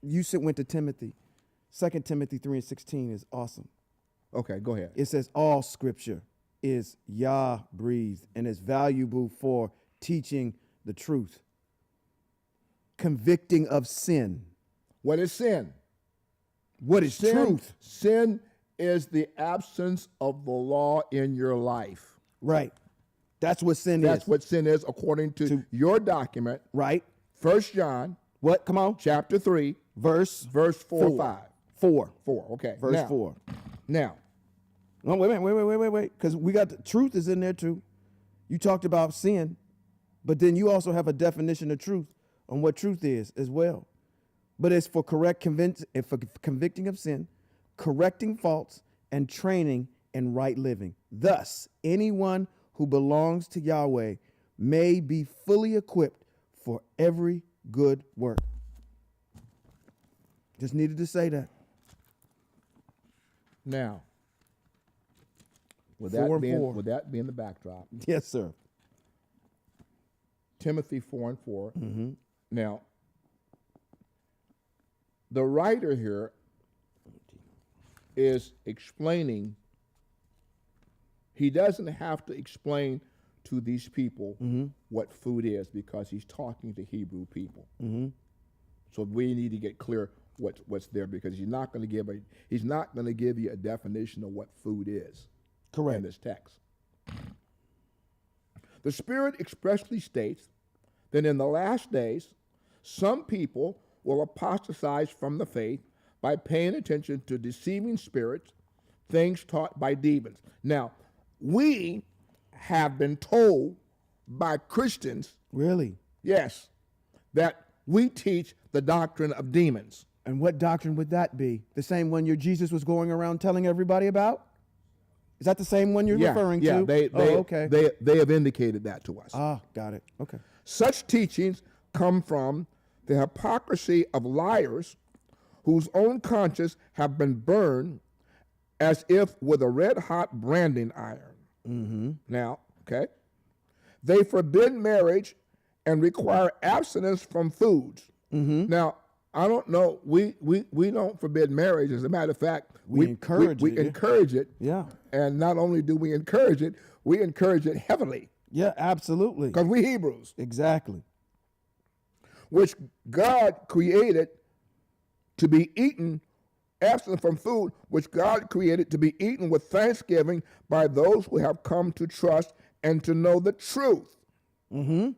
you went to Timothy. 2 Timothy 3:16 is awesome. Okay, go ahead. It says all scripture is Yah breathed and is valuable for teaching the truth, convicting of sin. What is sin? What is truth? Sin is the absence of the law in your life. Right. That's what sin is. That's what sin is according to your document. Right. 1 John. What? Come on. Chapter 3. Verse 4, 5. 4. Okay. Verse 4. Now. No, wait. Because we got the truth is in there too. You talked about sin, but then you also have a definition of truth on what truth is as well. But it's for convicting of sin, correcting faults, and training in right living. Thus, anyone who belongs to Yahweh may be fully equipped for every good work. Just needed to say that. Now, would 4 and 4. Would that be in the backdrop? Yes, sir. Timothy 4:4. Mm-hmm. Now, the writer here is explaining. He doesn't have to explain to these people what food is because he's talking to Hebrew people. Mm-hmm. So we need to get clear what's there because he's not going to give you a definition of what food is. Correct. in this text. The Spirit expressly states that in the last days, some people will apostatize from the faith by paying attention to deceiving spirits, things taught by demons. Now, we have been told by Christians, Really? yes, that we teach the doctrine of demons. And what doctrine would that be? The same one your Jesus was going around telling everybody about? Is that the same one you're referring to? Okay. They have indicated that to us. Ah, got it. Okay. Such teachings come from the hypocrisy of liars whose own conscience have been burned as if with a red-hot branding iron. Mm-hmm. Now, okay, they forbid marriage and require abstinence from foods. Mm-hmm. Now, I don't know. We don't forbid marriage. As a matter of fact, we encourage we it. encourage it. Yeah. And not only do we encourage it heavily. Yeah, absolutely. Because we Hebrews, Exactly. which God created to be eaten, absent from food, which God created to be eaten with thanksgiving by those who have come to trust and to know the truth. Mm-hmm.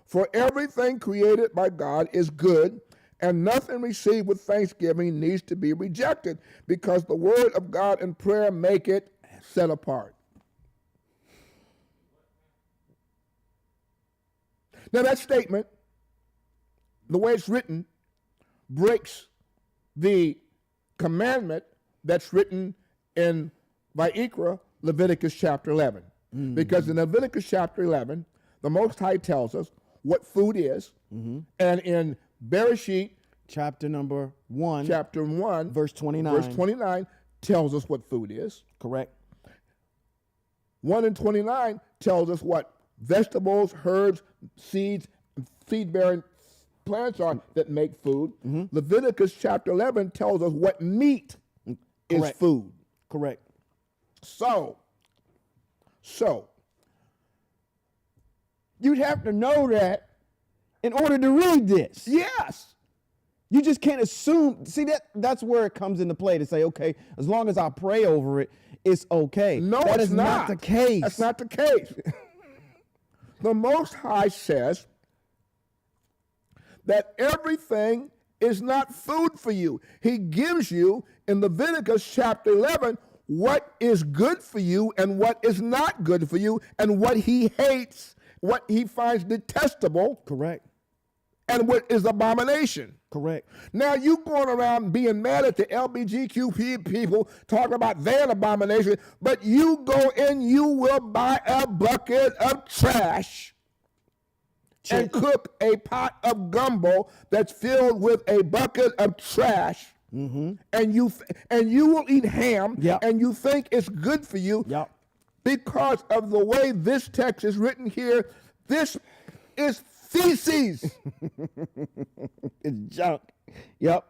For everything created by God is good, and nothing received with thanksgiving needs to be rejected, because the word of God and prayer make it set apart. Now that statement, the way it's written, breaks the commandment that's written in Vayikra, Leviticus chapter 11. Mm-hmm. Because in Leviticus chapter 11, the Most High tells us what food is, mm-hmm. and in Bereshit chapter 1, verse 29 tells us what food is. Correct. 1 and 29 tells us what vegetables, herbs, seeds, seed-bearing plants are that make food. Mm-hmm. Leviticus chapter 11 tells us what meat is food. Correct. So, you'd have to know that in order to read this. Yes. You just can't assume. See, that's where it comes into play to say, okay, as long as I pray over it, it's okay. No, that it's is not the case. That's not the case. The Most High says that everything is not food for you. He gives you in Leviticus chapter 11 what is good for you and what is not good for you, and what he hates, what he finds detestable. Correct. And what is abomination. Correct. Now you going around being mad at the LGBTQ people talking about their abomination, but you go and you will buy a bucket of trash and cook a pot of gumbo that's filled with a bucket of trash, mm-hmm. and you will eat ham, yep. and you think it's good for you, yep. because of the way this text is written here. This is feces. It's junk. Yep.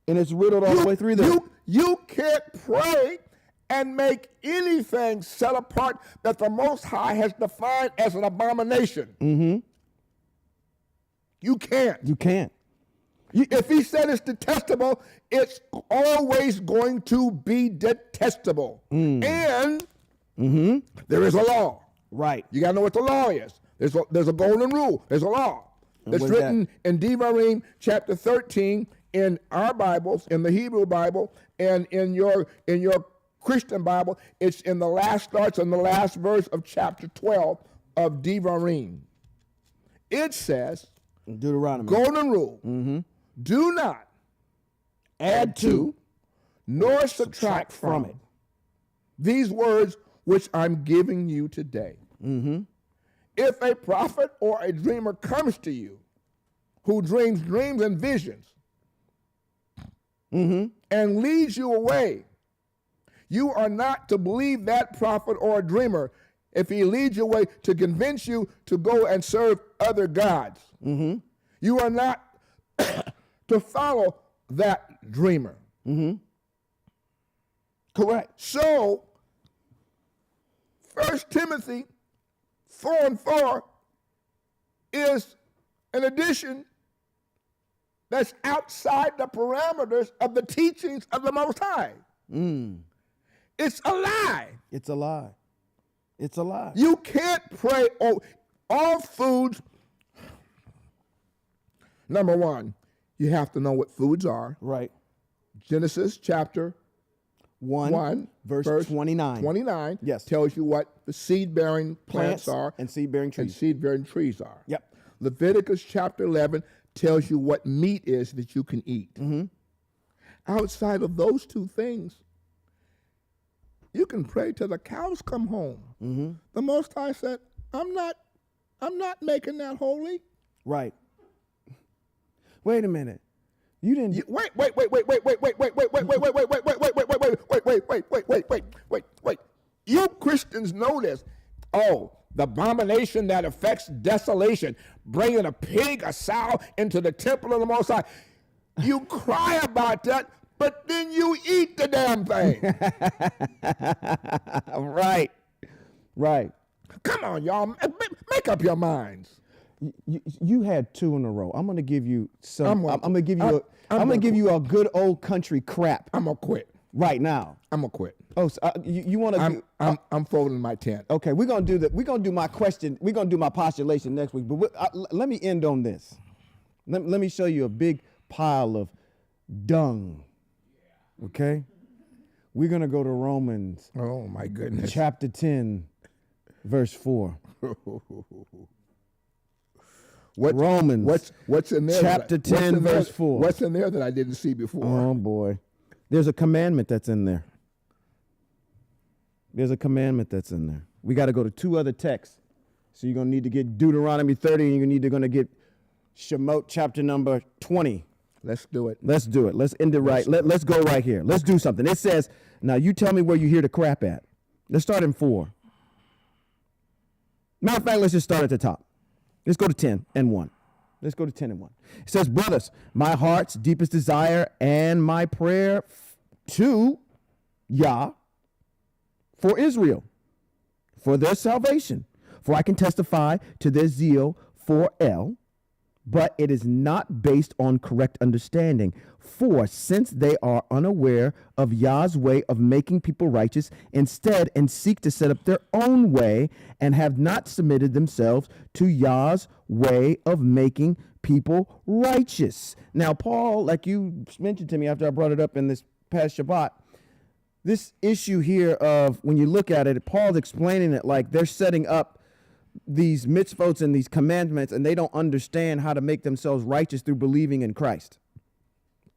And it's riddled all the way through there. You can't pray and make anything set apart that the Most High has defined as an abomination. Mm-hmm. You can't. You can't. If he said it's detestable, it's always going to be detestable. Mm. And mm-hmm. there is a law. Right. You got to know what the law is. There's a golden rule. There's a law. That's written in Devarim chapter 13 in our Bibles, in the Hebrew Bible, and in your Christian Bible. It's in the last verse of chapter 12 of Devarim. It says, Deuteronomy, golden rule, mm-hmm. do not add to nor subtract from it these words which I'm giving you today. Mm-hmm. If a prophet or a dreamer comes to you who dreams dreams and visions, mm-hmm. and leads you away, you are not to believe that prophet or a dreamer if he leads you away to convince you to go and serve other gods. Mm-hmm. You are not to follow that dreamer. Mm-hmm. Correct. So, 1 Timothy 4:4 is an addition that's outside the parameters of the teachings of the Most High. Mm. It's a lie. It's a lie. It's a lie. You can't pray. Oh, all foods. Number one, you have to know what foods are. Right. Genesis chapter 1 verse 29. 29 Yes. tells you what the seed-bearing plants are and seed-bearing trees. and seed-bearing trees are. Yep. Leviticus chapter 11 tells you what meat is that you can eat. Outside of those two things, you can pray till the cows come home. The Most High said, I'm not making that holy. Right. Wait a minute. You didn't. Wait. You Christians know this. Oh, the abomination that affects desolation, bringing a pig, a sow into the temple of the Most High. You cry about that, but then you eat the damn thing. Right. Right. Come on, y'all. Make up your minds. You had two in a row. I'm going to give you some. I'm going to give you. I'm going to give you a good old country crap. I'm gonna quit right now. I'm gonna quit. Oh, so, you want to? I'm folding my tent. Okay, we're gonna do that. We're gonna do my question. We're gonna do my postulation next week. But let me end on this. Let me show you a big pile of dung. Okay, we're gonna go to Romans. Oh my goodness. Chapter 10, verse 4. Romans. What's in there? Chapter 10, verse 4. What's in there that I didn't see before? Oh boy, there's a commandment that's in there. There's a commandment that's in there. We got to go to two other texts. So you're going to need to get Deuteronomy 30, and you're going to get Shemot chapter number 20. Let's do it. Let's do it. Let's end it right. Let's go right here. Let's do something. It says, now you tell me where you hear the crap at. Let's start in 4. Matter of fact, let's just start at the top. Let's go to 10 and 1. Let's go to 10 and 1. It says, brothers, my heart's deepest desire and my prayer to Yah for Israel, for their salvation. For I can testify to their zeal for El, but it is not based on correct understanding. For since they are unaware of Yah's way of making people righteous, instead and seek to set up their own way, and have not submitted themselves to Yah's way of making people righteous. Now, Paul, like you mentioned to me after I brought it up in this past Shabbat, this issue here of, when you look at it, Paul's explaining it like they're setting up these mitzvot and these commandments, and they don't understand how to make themselves righteous through believing in Christ.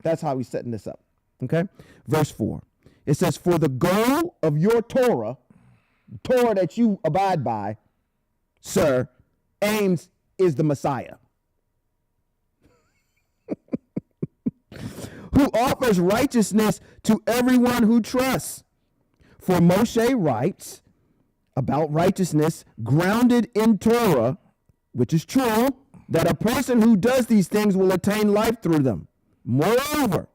That's how he's setting this up. Okay? Verse 4. It says, for the goal of your Torah that you abide by, sir, aims is the Messiah, who offers righteousness to everyone who trusts. For Moshe writes about righteousness grounded in Torah, which is true, that a person who does these things will attain life through them. Moreover,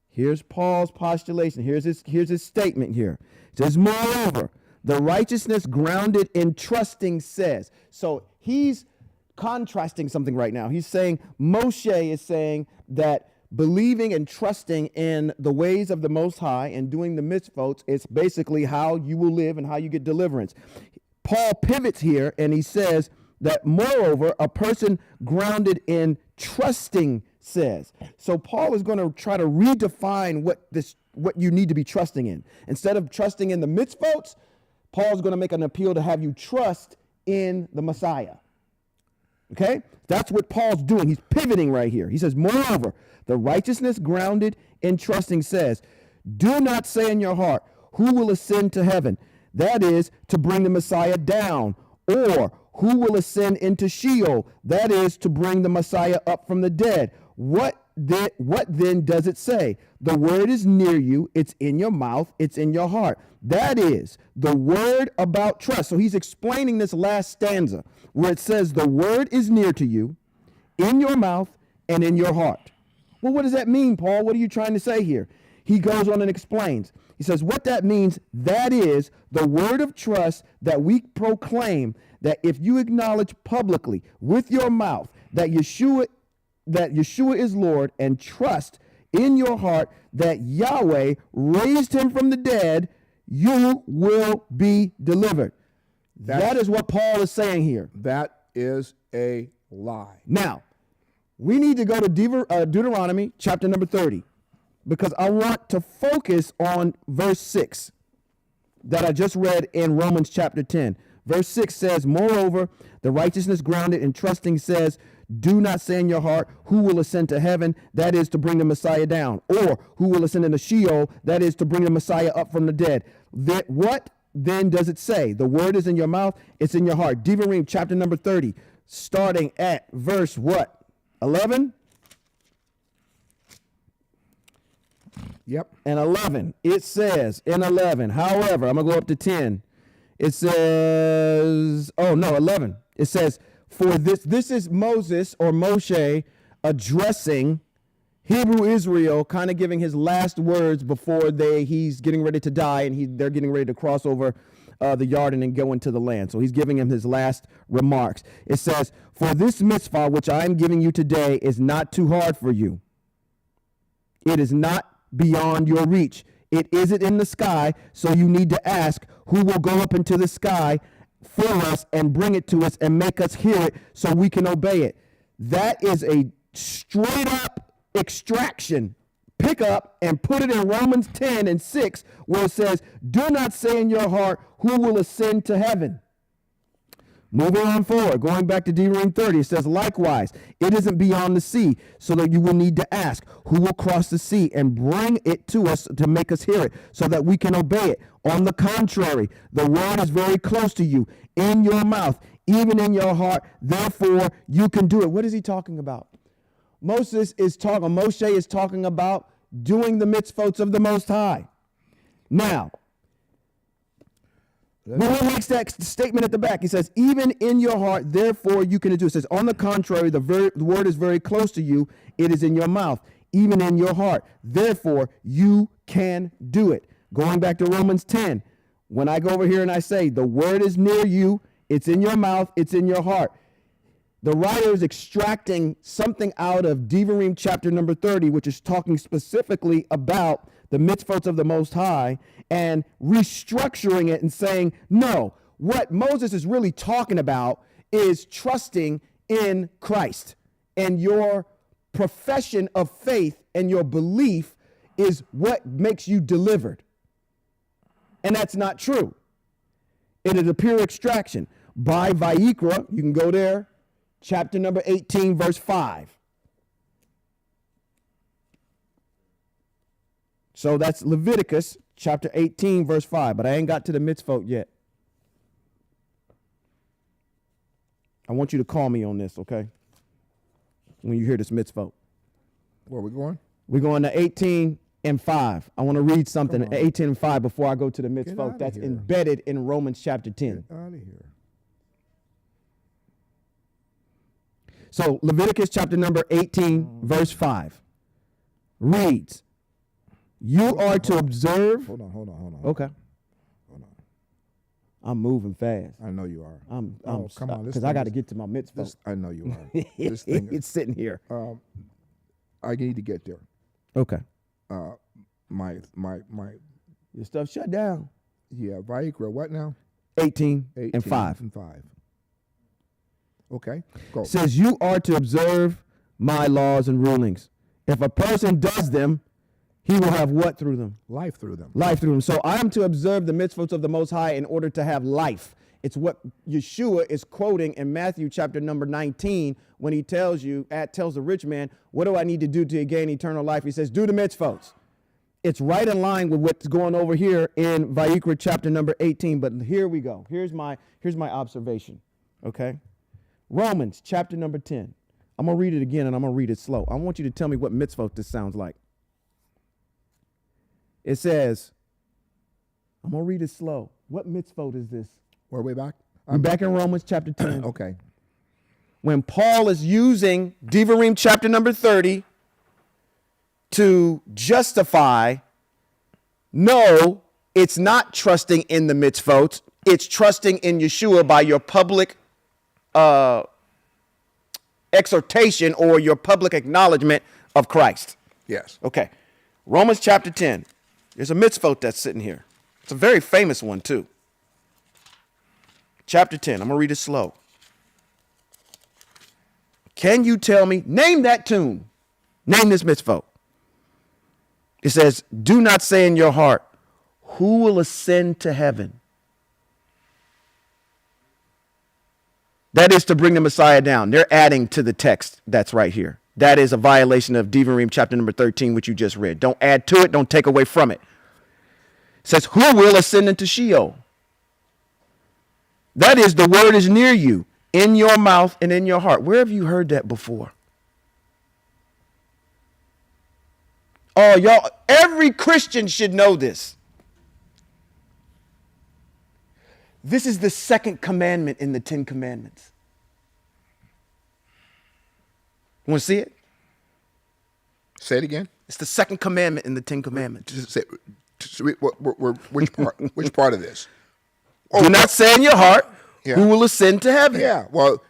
here's Paul's postulation. Here's his statement here. It says, moreover, the righteousness grounded in trusting says. So he's contrasting something right now. He's saying, Moshe is saying that believing and trusting in the ways of the Most High and doing the mitzvot, it's basically how you will live and how you get deliverance. Paul pivots here and he says that moreover, a person grounded in trusting says. So Paul is going to try to redefine what you need to be trusting in. Instead of trusting in the mitzvot, Paul's going to make an appeal to have you trust in the Messiah. Okay? That's what Paul's doing. He's pivoting right here. He says, moreover, the righteousness grounded in trusting says, do not say in your heart, who will ascend to heaven? That is, to bring the Messiah down. Or, who will ascend into Sheol? That is, to bring the Messiah up from the dead. What then does it say? The word is near you. It's in your mouth. It's in your heart. That is the word about trust. So he's explaining this last stanza where it says the word is near to you, in your mouth and in your heart. Well, what does that mean, Paul? What are you trying to say here? He goes on and explains. He says what that means, that is the word of trust that we proclaim, that if you acknowledge publicly with your mouth that Yeshua is Lord, and trust in your heart that Yahweh raised him from the dead, you will be delivered. That is what Paul is saying here. That is a lie. Now, we need to go to Deuteronomy chapter number 30, because I want to focus on verse 6 that I just read in Romans chapter 10. Verse 6 says, moreover, the righteousness grounded in trusting says, do not say in your heart, who will ascend to heaven, that is to bring the Messiah down, or who will ascend into Sheol, that is to bring the Messiah up from the dead. What then does it say? The word is in your mouth, it's in your heart. Deuteronomy chapter number 30, starting at verse what? 11? Yep. And 11, it says in 11, however, I'm going to go up to 10. It says, 11. It says, for this is Moses or Moshe addressing Hebrew Israel, kind of giving his last words before he's getting ready to die, and they're getting ready to cross over the Jordan and go into the land. So he's giving him his last remarks. It says, for this mitzvah which I am giving you today is not too hard for you. It is not beyond your reach. It isn't in the sky, so you need to ask, who will go up into the sky for us and bring it to us and make us hear it so we can obey it. That is a straight up extraction. Pick up and put it in Romans 10 and 6, where it says, do not say in your heart, who will ascend to heaven. Moving on forward, going back to Deuteronomy 30, it says, likewise, it isn't beyond the sea, so that you will need to ask, who will cross the sea and bring it to us to make us hear it, so that we can obey it. On the contrary, the word is very close to you, in your mouth, even in your heart, therefore you can do it. What is he talking about? Moshe is talking about doing the mitzvot of the Most High. Now, when he makes that statement at the back, he says, even in your heart, therefore you can do it. It says, on the contrary, the word is very close to you. It is in your mouth, even in your heart. Therefore, you can do it. Going back to Romans 10, when I go over here and I say, the word is near you, it's in your mouth, it's in your heart. The writer is extracting something out of Deuteronomy chapter number 30, which is talking specifically about the mitzvot of the Most High, and restructuring it and saying, no, what Moses is really talking about is trusting in Christ. And your profession of faith and your belief is what makes you delivered. And that's not true. It is a pure extraction. By Vayikra, you can go there, chapter number 18, verse 5. So that's Leviticus chapter 18, verse 5. But I ain't got to the mitzvot yet. I want you to call me on this, okay? When you hear this mitzvot. Where are we going? We're going to 18 and 5. I want to read something at 18 and 5 before I go to the mitzvot that's embedded in Romans chapter 10. Get out of here. So Leviticus chapter number 18, verse 5 reads, you are to observe. Hold on. Okay. Hold on. I'm moving fast. I know you are. I'm come on. because I got to get to my mitzvah. I know you are. This thing It's sitting here. I need to get there. Okay. My Your stuff shut down. Yeah, Vayikra, what now? 18 and 5. And 5. Okay, go. Says you are to observe my laws and rulings. If a person does them, he will have what through them? Life through them. Life through them. So I am to observe the mitzvot of the Most High in order to have life. It's what Yeshua is quoting in Matthew chapter number 19 when he tells the rich man, what do I need to do to gain eternal life? He says, do the mitzvot. It's right in line with what's going over here in Vayikra chapter number 18. But here we go. Here's my observation. Okay. Romans chapter number 10. I'm going to read it again and I'm going to read it slow. I want you to tell me what mitzvot this sounds like. It says, I'm going to read it slow. What mitzvot is this? Where are we back? We're back in Romans chapter 10. Okay. When Paul is using Devarim chapter number 30 to justify, no, it's not trusting in the mitzvot. It's trusting in Yeshua by your public exhortation or your public acknowledgement of Christ. Yes. Okay. Romans chapter 10. There's a mitzvot that's sitting here. It's a very famous one, too. Chapter 10. I'm going to read it slow. Can you tell me, name that tune. Name this mitzvah. It says, do not say in your heart, who will ascend to heaven? That is to bring the Messiah down. They're adding to the text that's right here. That is a violation of Devarim chapter number 13, which you just read. Don't add to it. Don't take away from it. It says, who will ascend into Sheol? That is, the word is near you, in your mouth and in your heart. Where have you heard that before? Oh, y'all, every Christian should know this. This is the second commandment in the 10 Commandments. Want to see it? Say it again. It's the second commandment in the 10 Commandments. Which part? Which part of this? Do not say in your heart, who will ascend to heaven. Yeah. Well.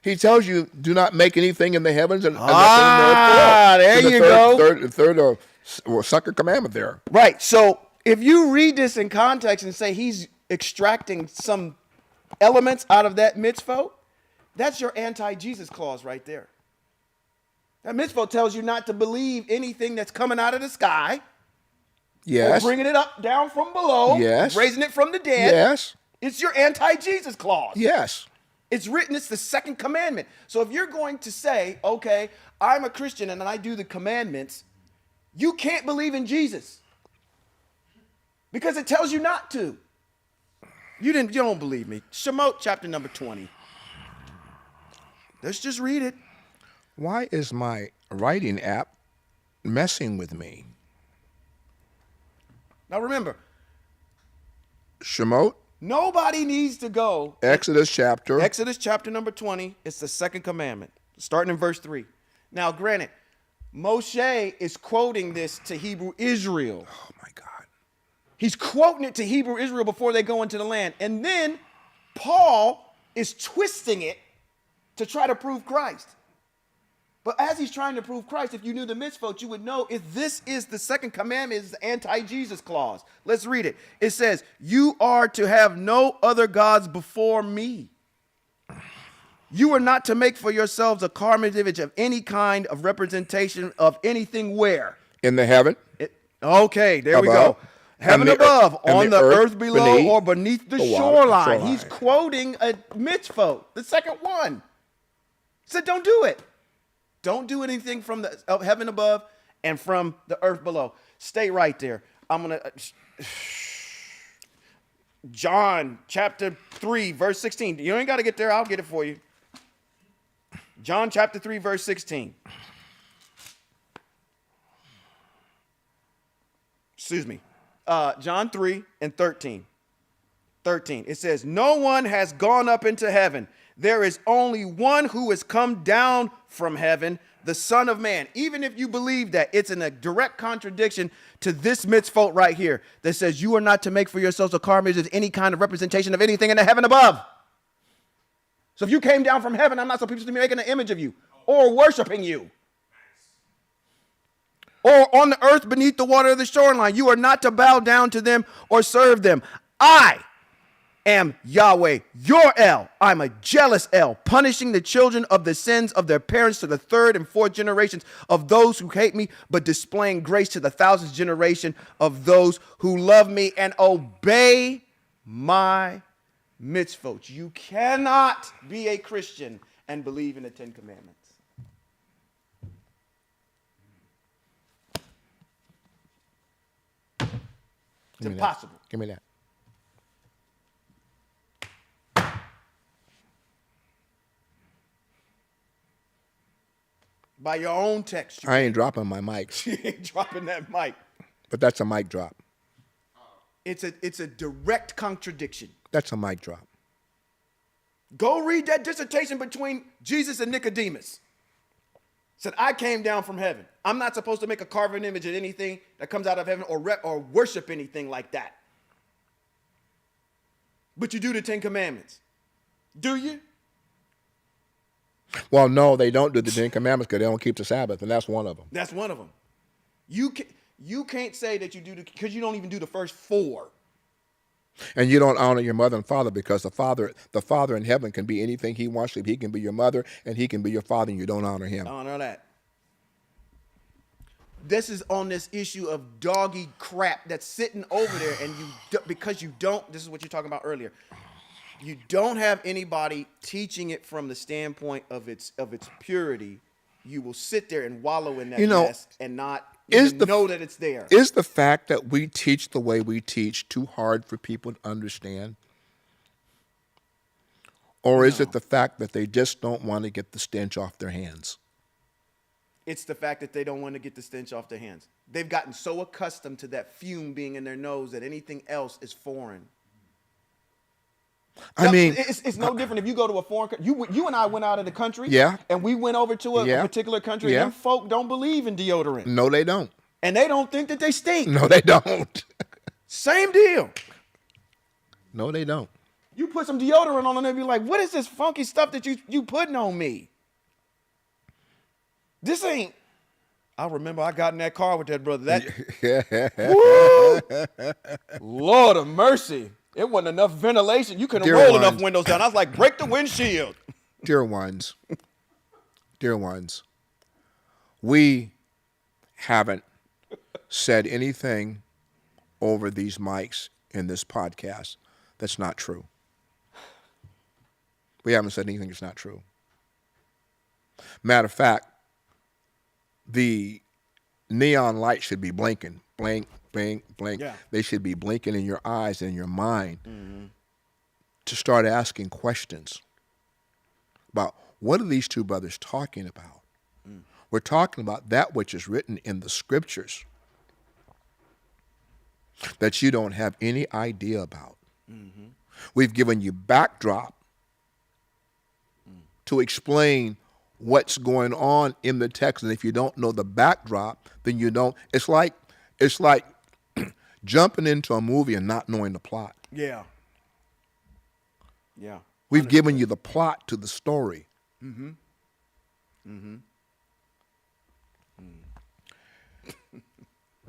He tells you, do not make anything in the heavens and nothing in the earth below. There you go. Third second commandment there. Right. So if you read this in context and say he's extracting some elements out of that mitzvah, that's your anti-Jesus clause right there. That mitzvah tells you not to believe anything that's coming out of the sky. Yes. Or bringing it up, down from below. Yes. Raising it from the dead. Yes. It's your anti-Jesus clause. Yes. It's written, it's the second commandment. So if you're going to say, okay, I'm a Christian and I do the commandments, you can't believe in Jesus. Because it tells you not to. You don't believe me. Shemot chapter number 20. Let's just read it. Why is my writing app messing with me? Now remember, Shemot. Nobody needs to go. Exodus chapter number 20. It's the second commandment, starting in verse 3. Now, granted, Moshe is quoting this to Hebrew Israel. Oh, my God. He's quoting it to Hebrew Israel before they go into the land. And then Paul is twisting it to try to prove Christ. But as he's trying to prove Christ, if you knew the mitzvot, you would know if this is the second commandment, is the anti-Jesus clause. Let's read it. It says, you are to have no other gods before me. You are not to make for yourselves a carved image of any kind of representation of anything where? In the heaven. Okay, there above, we go. Heaven above, on the earth below, or beneath the shoreline. He's quoting a mitzvot, the second one. He said, don't do it. Don't do anything from the heaven above and from the earth below. Stay right there. I'm going to... John chapter 3, verse 16. You ain't got to get there. I'll get it for you. John chapter 3, verse 16. Excuse me. John 3 and 13. 13. It says, no one has gone up into heaven. There is only one who has come down from heaven, the Son of Man. Even if you believe that, it's in a direct contradiction to this mitzvot right here that says you are not to make for yourselves a carved image of any kind of representation of anything in the heaven above. So if you came down from heaven, I'm not supposed to be making an image of you or worshiping you. Or on the earth beneath the water of the shoreline, you are not to bow down to them or serve them. I am Yahweh, your El. I'm a jealous El, punishing the children of the sins of their parents to the third and fourth generations of those who hate me, but displaying grace to the thousandth generation of those who love me and obey my mitzvot. You cannot be a Christian and believe in the 10 Commandments. It's impossible. Give me that. By your own text. I ain't dropping my mic. She ain't dropping that mic. But that's a mic drop. It's a direct contradiction. That's a mic drop. Go read that dissertation between Jesus and Nicodemus. Said, I came down from heaven. I'm not supposed to make a carved image of anything that comes out of heaven or worship anything like that. But you do the 10 Commandments. Do you? Well, no, they don't do the 10 Commandments because they don't keep the Sabbath, and that's one of them. That's one of them. You can't say that you do because you don't even do the first 4. And you don't honor your mother and father because the father in heaven can be anything he wants to be. He can be your mother and he can be your father, and you don't honor him. Honor that. This is on this issue of doggy crap that's sitting over there, and because you don't. This is what you're talking about earlier. You don't have anybody teaching it from the standpoint of its purity. You will sit there and wallow in that mess and not know that it's there. Is the fact that we teach the way we teach too hard for people to understand? Or is it the fact that they just don't want to get the stench off their hands? It's the fact that they don't want to get the stench off their hands. They've gotten so accustomed to that fume being in their nose that anything else is foreign. I mean, it's no different if you go to a foreign country. You and I went out of the country, and we went over to a particular country, and them folk don't believe in deodorant. No, they don't. And they don't think that they stink. No, they don't. Same deal. No, they don't. You put some deodorant on and they be like, what is this funky stuff that you putting on me? This ain't. I remember I got in that car with that brother. Lord of mercy. It wasn't enough ventilation. You couldn't roll enough windows down. I was like, break the windshield. Dear ones, we haven't said anything over these mics in this podcast that's not true. We haven't said anything that's not true. Matter of fact, the neon light should be blinking. Blink, blink, blink. Yeah. They should be blinking in your eyes and in your mind to start asking questions about what are these two brothers talking about? We're talking about that which is written in the scriptures that you don't have any idea about. We've given you backdrop to explain what's going on in the text, and if you don't know the backdrop, then you don't. It's like jumping into a movie and not knowing the plot. Yeah. We've given you the plot to the story.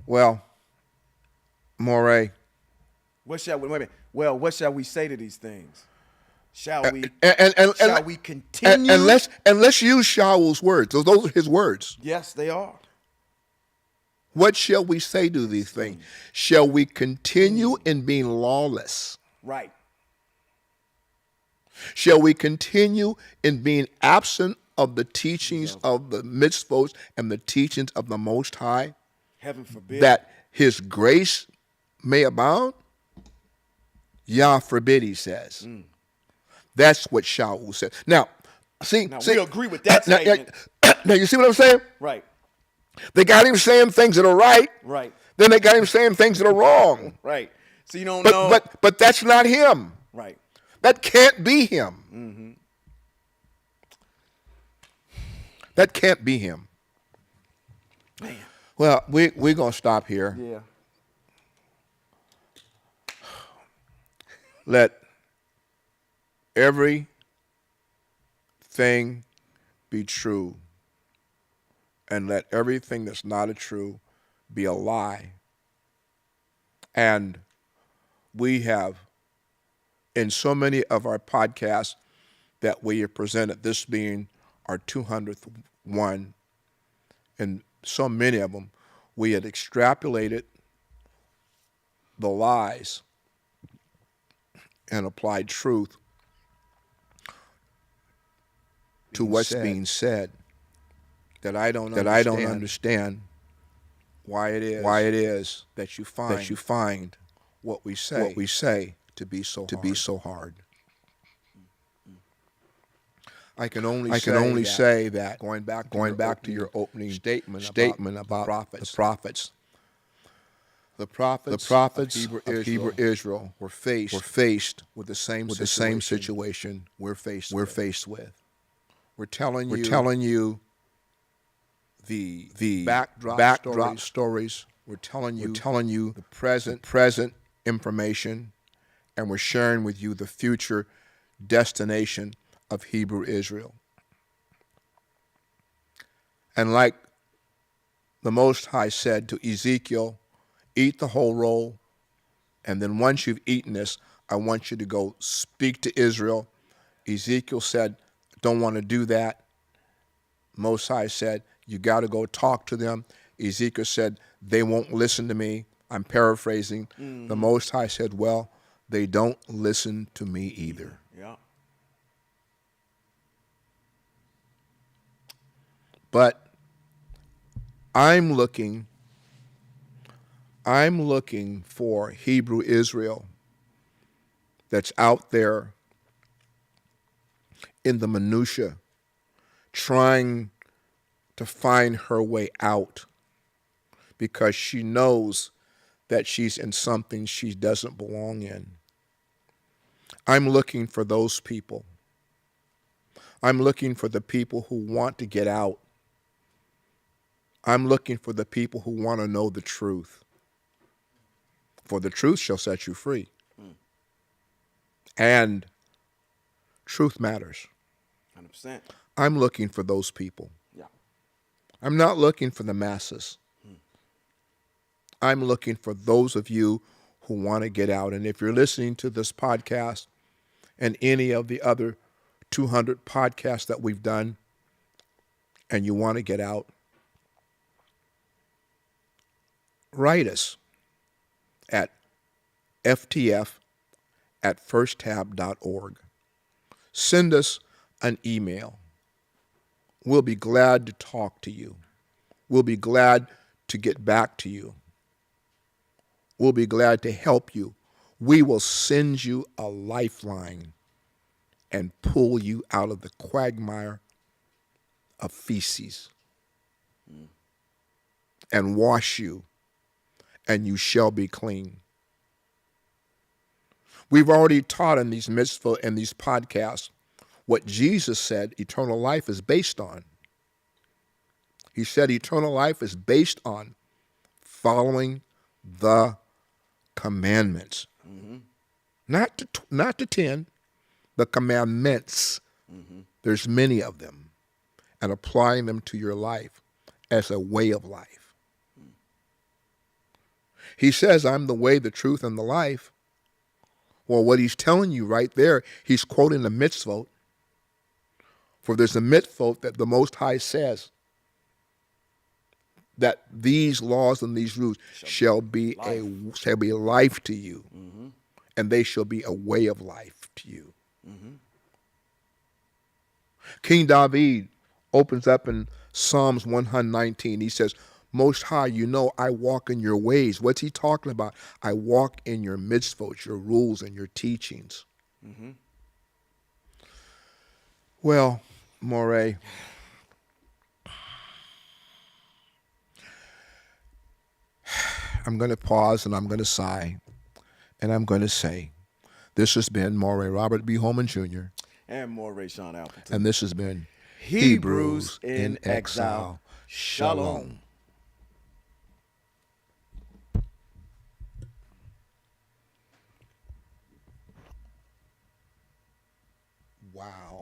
Well, Moray. What shall we say to these things? Shall we? Shall we continue? And let's use Shaul's words. Those are his words. Yes, they are. What shall we say to these things? Shall we continue in being lawless? Right. Shall we continue in being absent of the teachings of the mitzvot and the teachings of the Most High? Heaven forbid. That his grace may abound? Yah forbid, he says. That's what Shaul said. Now, see, we agree with that statement. Now, you see what I'm saying? Right. They got him saying things that are right. Right. Then they got him saying things that are wrong. Right. So you don't know. But that's not him. Right. That can't be him. That can't be him. Man. Well, we're going to stop here. Yeah. Let everything be true, and let everything that's not a true be a lie. And we have, in so many of our podcasts that we have presented, this being our 200th one, and so many of them, we had extrapolated the lies and applied truth to what's being said. That I don't understand why it is that you find what we say to be so hard. I can only say that going back to your opening statement about the prophets. The prophets of Hebrew Israel were faced with the same situation we're faced with. We're telling you the backdrop stories. We're telling you the present information, and we're sharing with you the future destination of Hebrew Israel. And like the Most High said to Ezekiel, eat the whole roll, and then once you've eaten this, I want you to go speak to Israel. Ezekiel said, don't want to do that. Most High said, you got to go talk to them. Ezekiel said, they won't listen to me. I'm paraphrasing. The Most High said, well, they don't listen to me either. Yeah. But I'm looking for Hebrew Israel that's out there in the minutia, trying to find her way out because she knows that she's in something she doesn't belong in. I'm looking for those people. I'm looking for the people who want to get out. I'm looking for the people who want to know the truth. For the truth shall set you free. And truth matters. 100%. I'm looking for those people. Yeah. I'm not looking for the masses. I'm looking for those of you who want to get out. And if you're listening to this podcast and any of the other 200 podcasts that we've done and you want to get out, write us at ftf@firsttab.org. Send us an email. We'll be glad to talk to you. We'll be glad to get back to you. We'll be glad to help you. We will send you a lifeline and pull you out of the quagmire of feces and wash you, and you shall be clean. We've already taught in these mitzvah and these podcasts what Jesus said eternal life is based on. He said eternal life is based on following the commandments. Not the 10, the commandments. There's many of them. And applying them to your life as a way of life. He says, I'm the way, the truth, and the life. Well, what he's telling you right there, he's quoting the mitzvot. For there's a mitzvot that the Most High says that these laws and these rules shall be life to you, and they shall be a way of life to you. King David opens up in Psalms 119. He says, Most High, you know I walk in your ways. What's he talking about? I walk in your mitzvot, your rules, and your teachings. Well, Moray, I'm going to pause and I'm going to sigh and I'm going to say, this has been Moray Robert B. Holman Jr. And Moray Sean Appleton. And this has been Hebrews in Exile. Shalom. Wow.